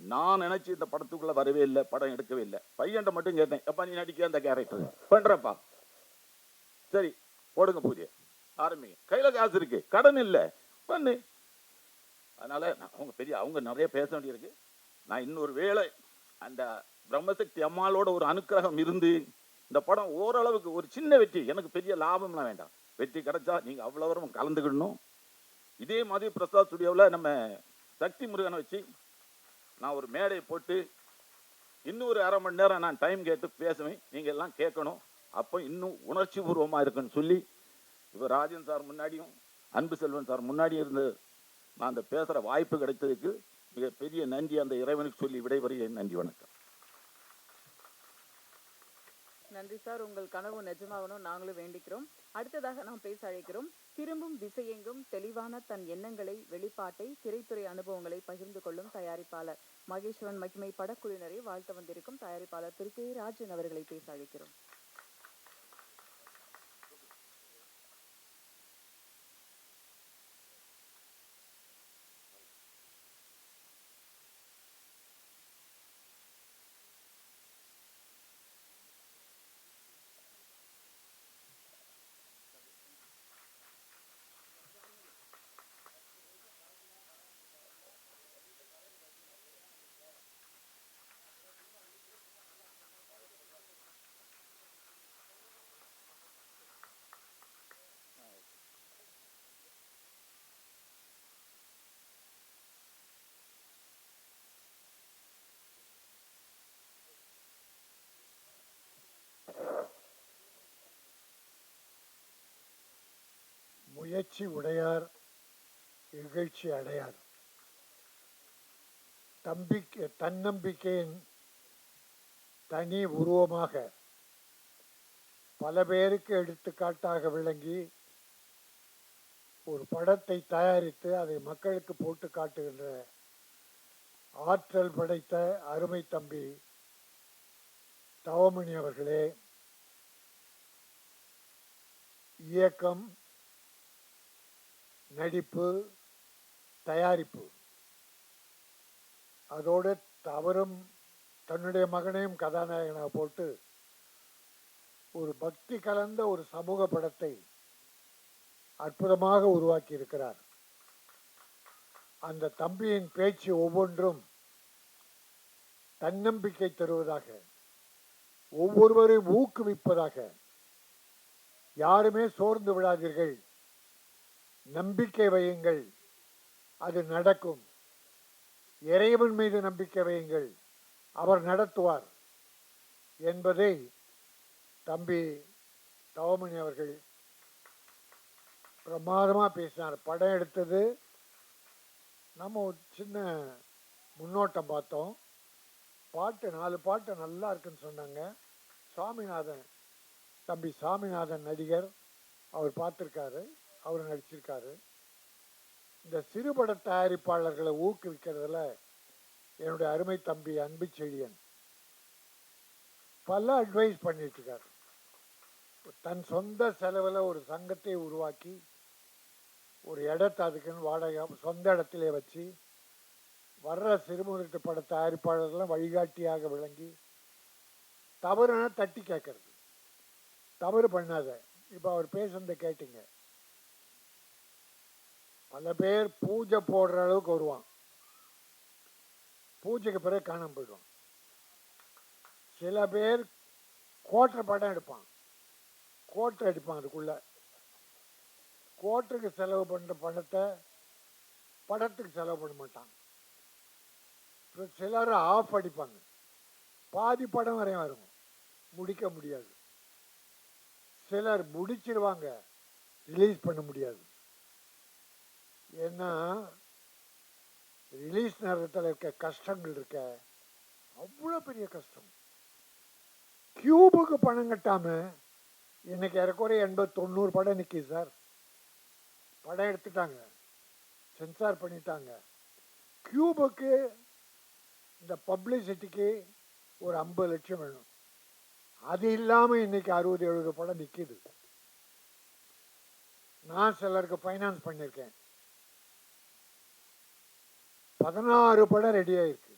நான் நினச்சி இந்த படத்துக்குள்ளே வரவே இல்லை, படம் எடுக்கவே இல்லை. பையன்ட்ட மட்டும் கேட்டேன், எப்பா நீ நடிக்க அந்த கேரக்டர் பண்ணுறப்பா, சரி போடுங்க பூஜை ஆரம்பிங்க, கையில் காசு இருக்கு, கடன் இல்லை, பண்ணு. அதனால அவங்க நிறைய பேச வேண்டியிருக்கு. நான் இன்னொரு வேளை அந்த பிரம்மசக்தி அம்மாளோட ஒரு அனுக்கிரகம் இருந்து இந்த படம் ஓரளவுக்கு ஒரு சின்ன வெற்றி, எனக்கு பெரிய லாபம்லாம் வேண்டாம், வெற்றி கிடைச்சா நீங்கள் அவ்வளோ வரும் கலந்துக்கிடணும். இதே மாதிரி பிரசாத் ஸ்டுடியோவில் நம்ம சக்தி முருகனை வச்சு நான் ஒரு மேடையை போட்டு இன்னும் ஒரு 1/2 மணி நேரம் நான் டைம் கேட்டு பேசுவேன், நீங்கள் எல்லாம் கேட்கணும். அப்போ இன்னும் உணர்ச்சி பூர்வமாக இருக்குன்னு சொல்லி இப்போ ராஜன் சார் முன்னாடியும் அன்பு செல்வன் சார் முன்னாடியும் இருந்து நான் அந்த பேசுகிற வாய்ப்பு கிடைத்ததுக்கு மிகப்பெரிய நன்றி அந்த இறைவனுக்கு சொல்லி விடைபெறுகிறேன். நன்றி, வணக்கம். நன்றி சார், உங்கள் கனவு நிஜமாகணும் நாங்களும் வேண்டிக்கிறோம். அடுத்ததாக நாம் பேச அழைக்கிறோம். திரும்பும் திசையெங்கும் தெளிவான தன் எண்ணங்களை, வெளிப்பாட்டை, திரைத்துறை அனுபவங்களை பகிர்ந்து கொள்ளும் தயாரிப்பாளர் மகேஸ்வரன் மகிமை படக்குழுவினரை வாழ்த்த வந்திருக்கும் தயாரிப்பாளர் திரு கே ராஜன் அவர்களை பேச அழைக்கிறோம். முயற்சி உடையார் இகழ்ச்சி அடையார். தன்னம்பிக்கையின் தனி உருவமாக பல பேருக்கு எடுத்துக்காட்டாக விளங்கி ஒரு படத்தை தயாரித்து அதை மக்களுக்கு போட்டு காட்டுகின்ற ஆற்றல் படைத்த அருமை தம்பி தவமணி அவர்களே, இயக்கம், நடிப்பு, தயாரிப்பு, அதோடு அவரும் தன்னுடைய மகனையும் கதாநாயகனாக போட்டு ஒரு பக்தி கலந்த ஒரு சமூக படத்தை அற்புதமாக உருவாக்கி இருக்கிறார். அந்த தம்பியின் பேச்சு ஒவ்வொன்றும் தன்னம்பிக்கை தருவதாக, ஒவ்வொருவரையும் ஊக்குவிப்பதாக, யாருமே சோர்ந்து விடாதீர்கள், நம்பிக்கை வையுங்கள், அது நடக்கும், இறைவன் மீது நம்பிக்கை வையுங்கள், அவர் நடத்துவார் என்பதை தம்பி தவமணி அவர்கள் பிரமாதமாக பேசினார். படம் எடுத்தது நம்ம ஒரு சின்ன முன்னோட்டம் பார்த்தோம். பாட்டு 4 பாட்டு நல்லா இருக்குன்னு சொன்னாங்க. சாமிநாதன், தம்பி சாமிநாதன் நடிகர், அவர் பார்த்துருக்காரு, அவர் நடிச்சிருக்காரு. இந்த சிறுபட தயாரிப்பாளர்களை ஊக்குவிக்கிறதுல என்னுடைய அருமை தம்பி அன்பு செழியன் பல அட்வைஸ் பண்ணிட்டு இருக்காரு. தன் சொந்த செலவில் ஒரு சங்கத்தை உருவாக்கி ஒரு இடத்தை அதுக்குன்னு வாடகை சொந்த இடத்திலே வச்சு வர்ற சிறுமுகட்டு பட தயாரிப்பாளர்கள்லாம் வழிகாட்டியாக விளங்கி தவறுனா தட்டி கேட்கறது, தவறு பண்ணாத. இப்போ அவர் பேசுனதை கேட்டீங்க. பல பேர் பூஜை போடுற அளவுக்கு வருவான், பூஜைக்கு பிறகு காணாம போயிடுவான். சில பேர் கோட்டர் படம் எடுப்பான், கோட்டர் அடிப்பான், அதுக்குள்ள கோட்டருக்கு செலவு பண்ணுற பணத்தை படத்துக்கு செலவு பண்ண மாட்டான். சிலர் ஆஃப் அடிப்பாங்க, பாதி படம் வரையும் வரும், முடிக்க முடியாது. சிலர் முடிச்சிருவாங்க, ரிலீஸ் பண்ண முடியாது. ஏன்னா ரிலீஸ் நேரத்தில் இருக்க கஷ்டங்கள் இருக்க அவ்வளோ பெரிய கஷ்டம். கியூபுக்கு பணம் கட்டாம இன்னைக்கு ஏறக்குறைய 80-90 படம் நிற்கிது சார். படம் எடுத்துட்டாங்க, சென்சார் பண்ணிட்டாங்க. கியூபுக்கு இந்த பப்ளிசிட்டிக்கு ஒரு 50 லட்சம் வேணும். அது இல்லாமல் இன்னைக்கு 60-70 படம் நிற்கிது. நான் சிலருக்கு ஃபைனான்ஸ் பண்ணியிருக்கேன். 16 படம் ரெடியாக இருக்கு,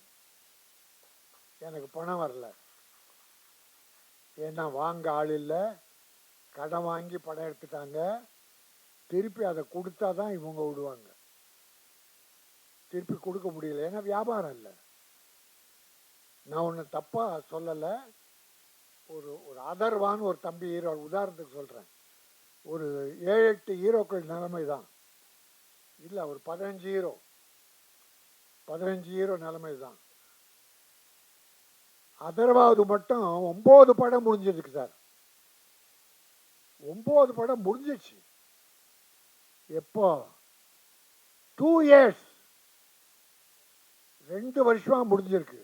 எனக்கு பணம் வரல. ஏன்னா வாங்க ஆள் இல்லை, கடன் வாங்கி படம் எடுத்துட்டாங்க. திருப்பி அதை கொடுத்தா தான் இவங்க விடுவாங்க. திருப்பி கொடுக்க முடியல, ஏன்னா வியாபாரம் இல்லை. நான் ஒன்று தப்பாக சொல்லலை. ஒரு ஒரு அதர்வான்னு ஒரு தம்பி ஹீரோ, உதாரணத்துக்கு சொல்கிறேன், ஒரு 7-8 ஹீரோக்கள் நிலைமை தான் இல்லை, ஒரு 15 ஹீரோ நிலைமை தான். அதர்வாவது மட்டும் 9 படம் முடிஞ்சிருக்கு சார். 9 படம் முடிஞ்சிச்சு. எப்போ? 2 இயர்ஸ், 2 வருஷமா முடிஞ்சிருக்கு.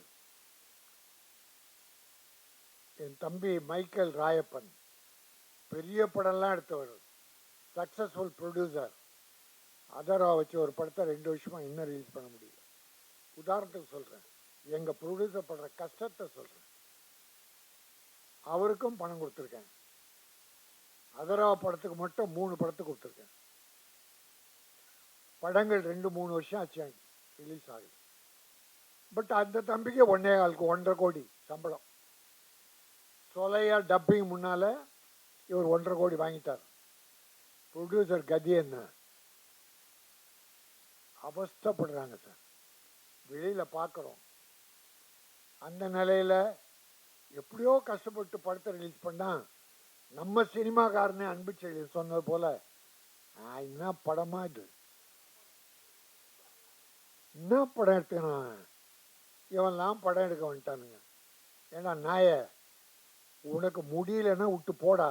என் தம்பி மைக்கேல் ராயப்பன் பெரிய படம்லாம் எடுத்தவர், சக்சஸ்ஃபுல் ப்ரொடியூசர். அதர்வா வச்சு ஒரு படத்தை 2 வருஷமா இன்னும் ரிலீஸ் பண்ண முடியல. உதாரணத்துக்கு சொல்கிறேன், எங்கள் ப்ரொடியூசர் படுற கஷ்டத்தை சொல்கிறேன். அவருக்கும் பணம் கொடுத்துருக்கேன். அதர்வா படத்துக்கு மட்டும் 3 படத்துக்கு கொடுத்துருக்கேன். படங்கள் 2-3 வருஷம் ஆச்சு ரிலீஸ் ஆகுது. பட் அந்த தம்பிக்கு 1.25 கோடி சம்பளம். சொலையா டப்பிங் முன்னால் இவர் 1.5 கோடி வாங்கிட்டார். ப்ரொடியூசர் கதி என்ன அவஸ்தப்படுறாங்க சார், வெளியில் பார்க்குறோம். அந்த நிலையில் எப்படியோ கஷ்டப்பட்டு படத்தை ரிலீஸ் பண்ணால் நம்ம சினிமாக்காரனே அன்பு செழியன் சொன்னது போல், என்ன படமா இது, என்ன படம் எடுத்துக்கணும், இவன்லாம் படம் எடுக்க வந்துட்டானுங்க. ஏன்னா நாய உனக்கு முடியலன்னா விட்டு போடா,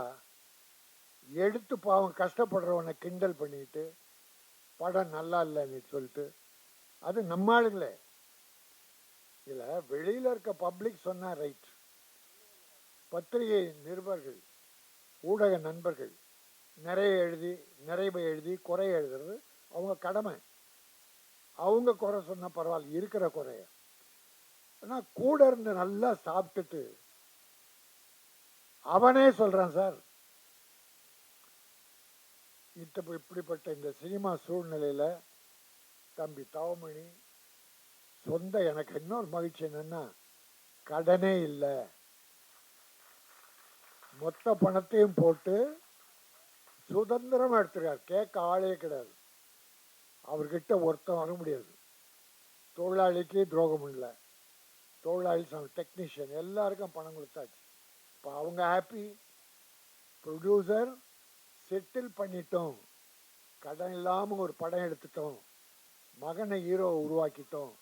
எடுத்து பாவம் கஷ்டப்படுறவனை கிண்டல் பண்ணிட்டு படம் நல்லா இல்லைன்னு சொல்லிட்டு, அது நம்ம ஆளுங்களே. இதில் வெளியில் இருக்க பப்ளிக் சொன்னால் ரைட், பத்திரிகை நிருபர்கள் ஊடக நண்பர்கள் நிறைய எழுதி குறை எழுதுறது அவங்க கடமை. அவங்க குறை சொன்னால் பரவாயில்ல, இருக்கிற குறைய. ஆனால் கூட இருந்து நல்லா சாப்பிட்டுட்டு அவனே சொல்கிறான் சார், இப்படிப்பட்ட இந்த சினிமா சூழ்நிலையில் தம்பி தவமணி சொந்த, எனக்கு இன்னொரு மகிழ்ச்சி என்னன்னா, கடனே இல்லை, மொத்த பணத்தையும் போட்டு சுதந்திரமாக எடுத்துருக்கார். கேட்க ஆளே கிடையாது. அவர்கிட்ட ஒருத்தன் வர முடியாது. தொழிலாளிக்கு துரோகம் இல்லை, தொழிலாளி டெக்னீஷியன் எல்லாருக்கும் பணம் கொடுத்தாச்சு. இப்போ அவங்க ஹாப்பி, ப்ரொடியூசர் செட்டில் பண்ணிட்டோம், கடன் இல்லாமல் ஒரு படம் எடுத்துட்டோம், மகனை ஹீரோ உருவாக்கிட்டோம்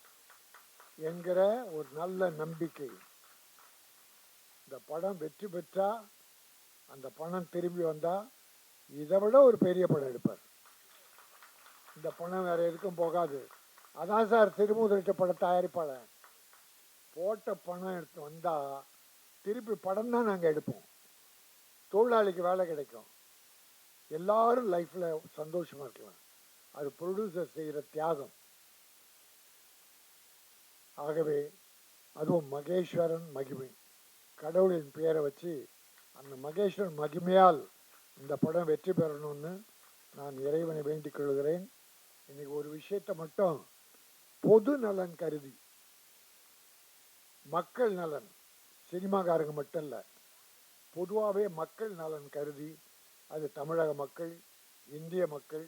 என்கிற ஒரு நல்ல நம்பிக்கை. இந்த படம் வெற்றி பெற்றா, அந்த பணம் திரும்பி வந்தா இதை விட ஒரு பெரிய படம் எடுப்பார். இந்த பணம் வேற எதுக்கும் போகாது. அதான் சார் திருமுதிரிட்ட பட தயாரிப்பாளர், போட்ட பணம் எடுத்து வந்தா திருப்பி படம் தான் நாங்கள் எடுப்போம், தொழிலாளிக்கு வேலை கிடைக்கும், எல்லாரும் லைஃப்ல சந்தோஷமா இருக்கலாம். அது ப்ரொடியூசர் செய்கிற தியாகம். ஆகவே அதுவும் மகேஸ்வரன் மகிமை, கடவுளின் பெயரை வச்சு அந்த மகேஸ்வரன் மகிமையால் இந்த படம் வெற்றி பெறணும்னு நான் இறைவனை வேண்டிக் கொள்கிறேன். இன்னைக்கு ஒரு விஷயத்தை மட்டும் பொது நலன் கருதி, மக்கள் நலன், சினிமாக்காரங்க மட்டும் இல்லை, பொதுவாகவே மக்கள் நலன் கருதி, அது தமிழக மக்கள், இந்திய மக்கள்,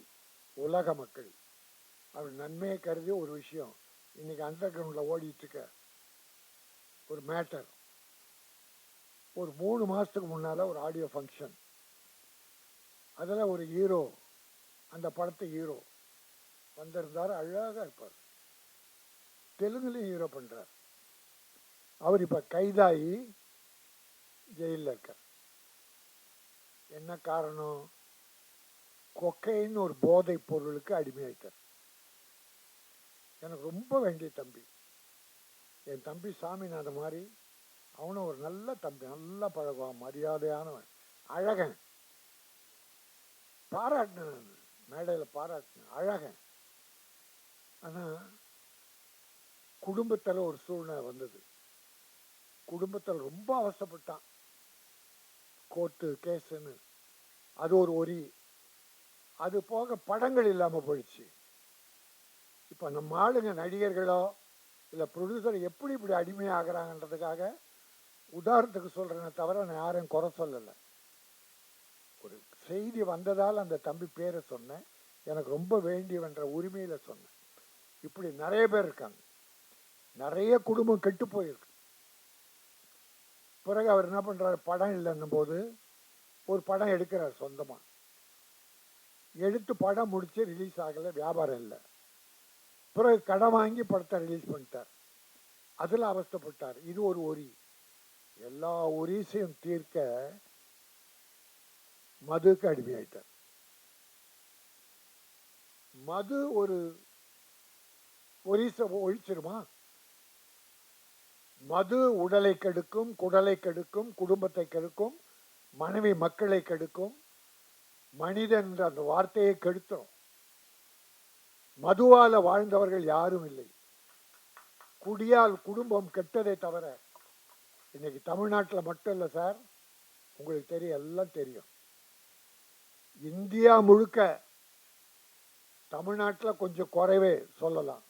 உலக மக்கள், அவர் நன்மையை கருதி ஒரு விஷயம். இன்னைக்கு அண்டர் கிரவுண்டில் ஓடிட்டு இருக்க ஒரு மேட்டர், ஒரு 3 மாதத்துக்கு முன்னால் ஒரு ஆடியோ ஃபங்க்ஷன், அதில் ஒரு ஹீரோ, அந்த படத்து ஹீரோ வந்திருந்தார். அழகாக இருப்பார், தெலுங்குலையும் ஹீரோ பண்ணுறார். அவர் இப்போ கைதாகி ஜெயிலில் இருக்கார். என்ன காரணம்? கொக்கைன்னு ஒரு போதை பொருளுக்கு அடிமையாயிட்டார். எனக்கு ரொம்ப வேண்டிய தம்பி, என் தம்பி சாமிநாதன் மாதிரி, அவனும் ஒரு நல்ல தம்பி, நல்லா பழகுவான், மரியாதையானவன், அழகன், பாராட்டினேன், மேடையில் பாராட்டினேன், அழகன். ஆனால் குடும்பத்தில் ஒரு சூழ்நிலை வந்தது, குடும்பத்தில் ரொம்ப அவசப்பட்டான், கோர்ட்டு கேஸுன்னு, அது ஒரு ஒரி. அது போக படங்கள் இல்லாமல் போயிடுச்சு. இப்போ நம்ம ஆளுங்க நடிகர்களோ இல்லை ப்ரொடியூசர் எப்படி இப்படி அடிமையாகிறாங்கன்றதுக்காக உதாரணத்துக்கு சொல்கிறேனே தவிர நான் யாரையும் குறை சொல்லலை. ஒரு செய்தி வந்ததால் அந்த தம்பி பேரை சொன்னேன், எனக்கு ரொம்ப வேண்டியவன்ற உரிமையில் சொன்னேன். இப்படி நிறைய பேர் இருக்காங்க, நிறைய குடும்பம் கெட்டு போயிருக்கு. பிறகு அவர் என்ன பண்ணுறாரு, படம் இல்லைன்னும் போது ஒரு படம் எடுக்கிறார் சொந்தமாக, எடுத்து படம் முடித்து ரிலீஸ் ஆகலை, வியாபாரம் இல்லை. பிறகு கடன் வாங்கி படத்தை ரிலீஸ் பண்ணிட்டார், அதில் அவஸ்தைப்பட்டார். இது ஒரு ஒரி. எல்லா ஒரிசையும் தீர்க்க மதுக்கு அடிமையாயிட்டார். மது ஒரு ஒரிசை ஒழிச்சிருமா? மது உடலை கெடுக்கும், குடலை கெடுக்கும், குடும்பத்தை கெடுக்கும், மனைவி மக்களை கெடுக்கும், மனிதன் என்ற அந்த வார்த்தையை கெடுத்துரும். மதுவால வாழ்ந்தவர்கள் யாரும் இல்லை. குடியால் குடும்பம் கெட்டதை தவிர இன்னைக்கு தமிழ்நாட்டில் மட்டும் இல்லை சார், உங்களுக்கு தெரியும், எல்லாம் தெரியும், இந்தியா முழுக்க தமிழ்நாட்டில் கொஞ்சம் குறைவே சொல்லலாம்.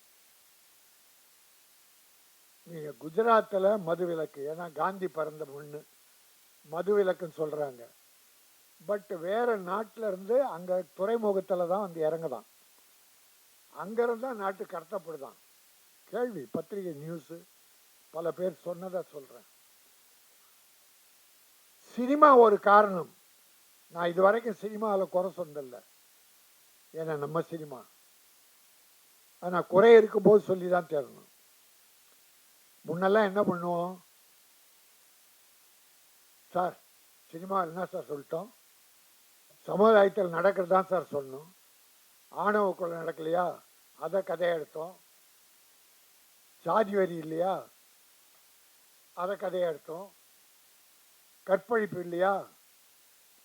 நீங்க குஜராத்தில் மது விலக்கு, ஏன்னா காந்தி பிறந்த மண்ணு, மது விலக்குன்னு சொல்றாங்க. பட் வேற நாட்டில இருந்து அங்க துறைமுகத்தில் தான் வந்து இறங்குதான், அங்கிருந்தா நாட்டு கடத்தப்படுதான். கேள்வி, பத்திரிகை நியூஸ் பல பேர் சொன்னதை சொல்றேன். சினிமா ஒரு காரணம். நான் இது வரைக்கும் சினிமாவில் குறை சொன்னதில்லை, ஏன்னா நம்ம சினிமா. ஆனால் குறை இருக்கும்போது சொல்லி தான் தேடணும். முன்னெல்லாம் என்ன பண்ணுவோம், சார் சினிமா என்ன சார் சொல்லிட்டோம், சமுதாயத்தில் நடக்கிறது தான் சார் சொன்னோம். ஆணவ கொலை நடக்கலையா, அதை கதையை எடுத்தோம். சாதி வரி இல்லையா, அதை கதையை எடுத்தோம். கற்பழிப்பு இல்லையா,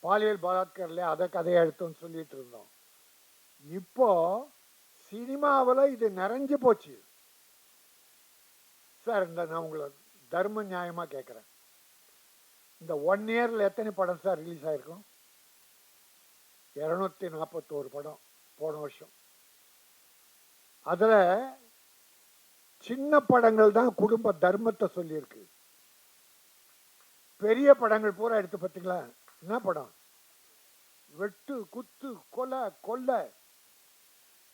பாலியல் பலாத்காரம் இல்லையா, அதை கதையை எடுத்தோம்னு சொல்லிட்டு இருந்தோம். இப்போ சினிமாவில் இது நிறைஞ்சு போச்சு சார். நான் உங்களை தர்ம நியாயமாக கேட்குறேன், இந்த 1 இயரில் எத்தனை படம் சார் ரிலீஸ் ஆகிருக்கும்? 241 படம் போன வருஷம். அதில் சின்ன படங்கள் தான் குடும்ப தர்மத்தை சொல்லியிருக்கு. பெரிய படங்கள் பூரா எடுத்து பார்த்தீங்களா? என்ன படம்? வெட்டு, குத்து, கொலை, கொள்ளை,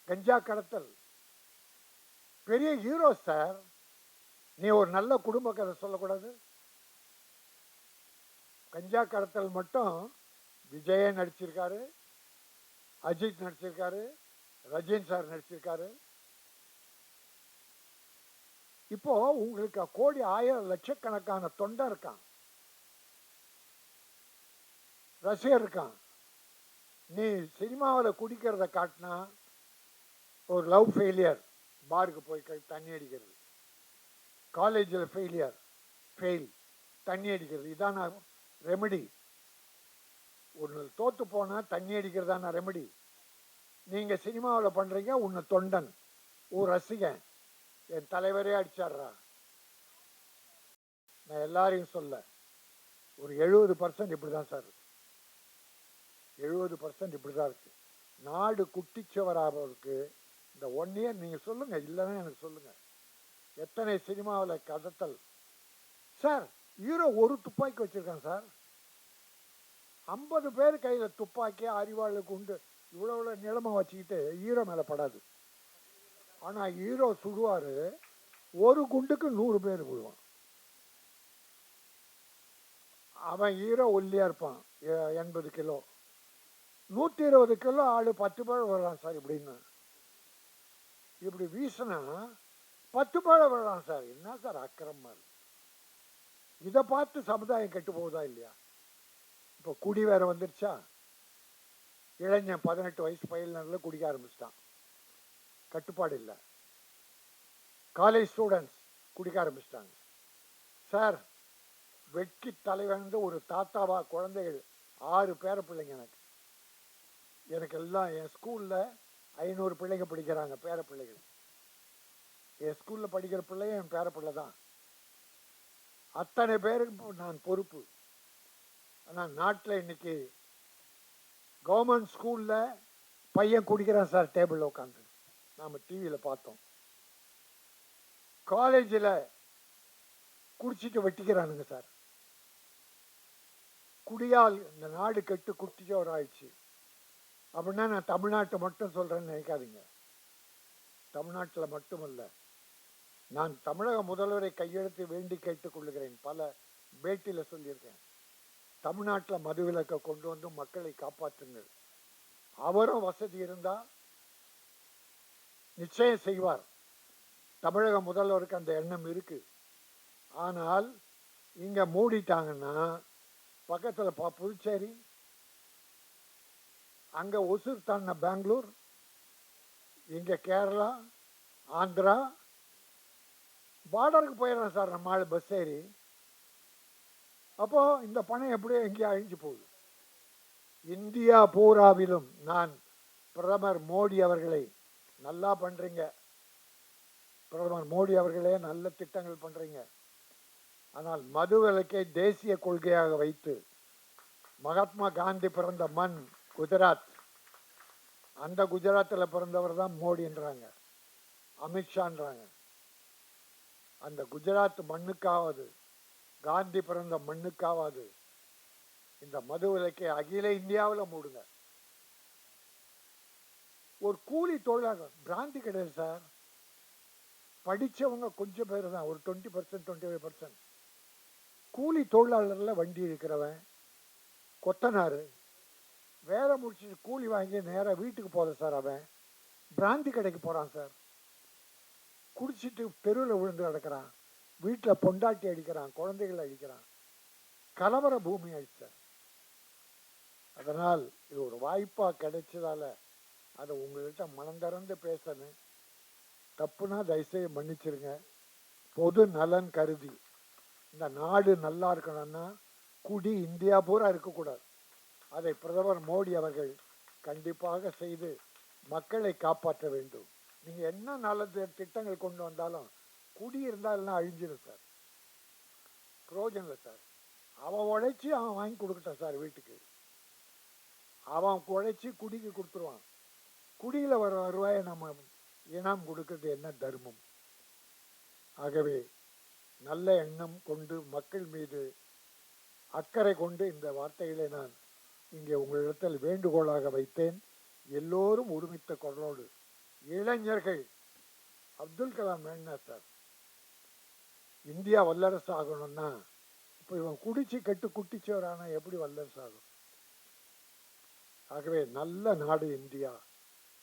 கஞ்சா கடத்தல். பெரிய ஹீரோ சார். நீ ஒரு நல்ல குடும்ப கதை சொல்லக்கூடாது? கஞ்சா கடத்தல் மட்டும் விஜய நடிச்சிருக்காரு, அஜித் நடிச்சிருக்காரு, ரஜினி சார் நடிச்சிருக்காரு. இப்போ உங்களுக்கு கோடி ஆயிரம் லட்சக்கணக்கான தொண்டை இருக்கான், ரசிகர் இருக்கான். நீ சினிமாவில் குடிக்கிறத காட்டினா ஒரு லவ் ஃபெயிலியர், பாருக்கு போய் தண்ணி அடிக்கிறது, காலேஜில் ஃபெயில் தண்ணி அடிக்கிறது, இதான் ரெமெடி. ஒன்று தோற்று போனால் தண்ணி அடிக்கிறதான ரெமெடி. நீங்கள் சினிமாவில் பண்ணுறீங்க, உன்னை தொண்டன், ஒரு ரசிகன், என் தலைவரே அடிச்சாடுறா. நான் எல்லாரையும் சொல்ல, ஒரு 70% இப்படி தான் சார் இருக்கு. 70% இப்படி தான் இருக்கு. நாடு குட்டிச்சவராக இந்த 1 இயர் நீங்கள் சொல்லுங்கள், இல்லைன்னா எனக்கு சொல்லுங்கள், எத்தனை சினிமாவில் கதத்தல் சார். ஹீரோ ஒரு துப்பாக்கி வச்சுருக்கான் சார். 50 பேர் கையில் துப்பாக்கி, அறிவாளு, குண்டு, இவ்வளோ நிலமாக வச்சுக்கிட்டு ஹீரோ மேலே படாது. ஆனால் ஹீரோ சுடுவார், ஒரு குண்டுக்கு 100 பேர் விழுவான். அவன் ஹீரோ ஒல்லியாக இருப்பான், 80 கிலோ, 120 கிலோ ஆள் 10 பேர் விழலாம் சார். இப்படி வீசினா 10 பேர் விழலாம் சார். என்ன சார் அக்கிரமமா இருக்கு? இதை பார்த்து சமுதாயம் கெட்டு போகுதா இல்லையா? இப்போ குடி வேற வந்துருச்சா? இளைஞன் 18 வயசு பையனில் குடிக்க ஆரம்பிச்சிட்டான், கட்டுப்பாடு இல்லை. காலேஜ் ஸ்டூடெண்ட்ஸ் குடிக்க ஆரம்பிச்சிட்டாங்க சார். வெட்கி தலைவந்து ஒரு தாத்தாவா, குழந்தைகள் 6 பேர பிள்ளைங்க எனக்கு எல்லாம். என் ஸ்கூலில் 500 பிள்ளைங்க படிக்கிறாங்க, பேர பிள்ளைகள். என் ஸ்கூலில் படிக்கிற பிள்ளைங்க என் பேர பிள்ளை தான். அத்தனை பேருக்கு நான் பொறுப்பு. ஆனால் நாட்டில் இன்னைக்கு கவர்மெண்ட் ஸ்கூலில் பையன் குடிக்கிறான் சார், டேபிளில் உட்காந்து, நாம் டிவியில் பார்த்தோம். காலேஜில் குடிச்சிட்டு வெட்டிக்கிறானுங்க சார். குடியால் இந்த நாடு கெட்டு குட்டிச்சோர் ஆயிடுச்சு. அப்படின்னா நான் தமிழ்நாட்டை மட்டும் சொல்கிறேன்னு நினைக்காதீங்க. தமிழ்நாட்டில் மட்டுமல்ல, நான் தமிழக முதல்வரை கையெழுத்து வேண்டி கேட்டுக்கொள்ளுகிறேன். பல பேட்டியில் சொல்லியிருக்கேன், தமிழ்நாட்டில் மதுவிலக்கை கொண்டு வந்து மக்களை காப்பாற்றுங்கள். அவரும் வசதி இருந்தால் நிச்சயம் செய்வார். தமிழக முதல்வருக்கு அந்த எண்ணம் இருக்கு. ஆனால் இங்கே மூடிட்டாங்கன்னா பக்கத்தில் புதுச்சேரி, அங்கே ஒசூர் தாண்டின பெங்களூர், இங்கே கேரளா, ஆந்திரா, பார்டருக்கு போயிடலாம் சார் நம்ம ஆள் பஸ் ஏறி. அப்போது இந்த பணம் எப்படியோ எங்கேயோ அழிஞ்சு போகுது. இந்தியா பூராவிலும் நான் பிரதமர் மோடி அவர்களை, நல்லா பண்ணுறீங்க பிரதமர் மோடி அவர்களே, நல்ல திட்டங்கள் பண்ணுறீங்க. ஆனால் மது விலக்கை தேசிய கொள்கையாக வைத்து, மகாத்மா காந்தி பிறந்த மண் குஜராத், அந்த குஜராத்தில் பிறந்தவர் தான் மோடின்றாங்க, அமித்ஷான்றாங்க. அந்த குஜராத் மண்ணுக்காவது, காந்தி பிறந்த மண்ணுக்காவது இந்த மது விலக்கை அகில இந்தியாவில் மூடுங்க. ஒரு கூலி தொழிலாளர், பிராந்தி கிடையாது சார், படித்தவங்க கொஞ்சம் பேர் தான், ஒரு 20% 25%. கூலி தொழிலாளரில் வண்டி இருக்கிறவன், கொத்தனார், வேலை முடிச்சுட்டு கூலி வாங்கி நேராக வீட்டுக்கு போகிற சார், அவன் பிராந்தி கடைக்கு போகிறான் சார். குடிச்சிட்டு தெருவில் விழுந்து கிடக்கிறான், வீட்டில் பொண்டாட்டி அடிக்கிறான், குழந்தைகள் அடிக்கிறான். கலவர பூமி ஆயிடுச்சு சார். அதனால் இது ஒரு வாய்ப்பாக கிடைச்சதால அதை உங்கள்கிட்ட மனம் திறந்து பேசணும். தப்புனா தயவுசெய்து மன்னிச்சிருங்க. பொது நலன் கருதி இந்த நாடு நல்லா இருக்கணும்னா குடி இந்தியா பூரா இருக்கக்கூடாது. அதை பிரதமர் மோடி அவர்கள் கண்டிப்பாக செய்து மக்களை காப்பாற்ற வேண்டும். நீங்கள் என்ன நல்ல திட்டங்கள் கொண்டு வந்தாலும் குடி இருந்தாலும் அழிஞ்சிடும் சார், பிரயோஜனம் இல்லை சார். அவன் உழைச்சி அவன் வாங்கி கொடுக்கட்டான் சார் வீட்டுக்கு. அவன் உழைச்சி குடிக்கு கொடுத்துருவான். குடியில் வர வருவாயை நம்ம இனாம் கொடுக்கறது என்ன தர்மம்? ஆகவே நல்ல எண்ணம் கொண்டு மக்கள் மீது அக்கறை கொண்டு இந்த வார்த்தைகளை நான் இங்கே உங்களிடத்தில் வேண்டுகோளாக வைத்தேன். எல்லோரும் ஒருமித்த குரலோடு இளைஞர்கள் அப்துல் கலாம் என்ன சார், இந்தியா வல்லரசு ஆகணும்னா இப்போ இவன் குடிச்சு கெட்டு குட்டிச்சவரானா எப்படி வல்லரசு ஆகும்? ஆகவே நல்ல நாடு இந்தியா,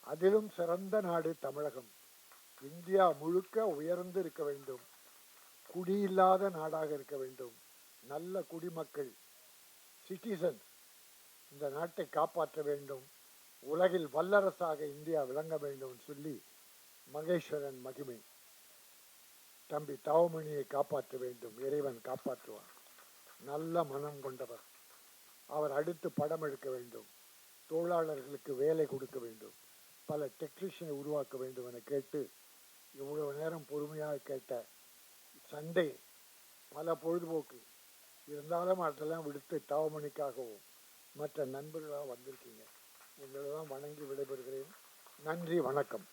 அதிலும் சிறந்த நாடு தமிழகம். இந்தியா முழுக்க உயர்ந்து இருக்க வேண்டும், குடியில்லாத நாடாக இருக்க வேண்டும். நல்ல குடிமக்கள் சிட்டிசன்ஸ் இந்த நாட்டை காப்பாற்ற வேண்டும். உலகில் வல்லரசாக இந்தியா விளங்க வேண்டும் சொல்லி மகேஸ்வரன் மகிமை தம்பி தவமணியை காப்பாற்ற வேண்டும். இறைவன் காப்பாற்றுவான். நல்ல மனம் கொண்டவர். அவர் அடுத்து படம் எடுக்க வேண்டும். தொழிலாளர்களுக்கு வேலை கொடுக்க வேண்டும். பல டெக்னீஷியனை உருவாக்க வேண்டும் என கேட்டு இவ்வளவு நேரம் பொறுமையாக கேட்ட சண்டே பல பொழுதுபோக்கு இருந்தாலும் அதெல்லாம் விடுத்து தவமணிக்காகவும் மற்ற நண்பர்களாக வந்திருக்கீங்க. உங்களெல்லாம் வணங்கி விடைபெறுகிறேன். நன்றி, வணக்கம்.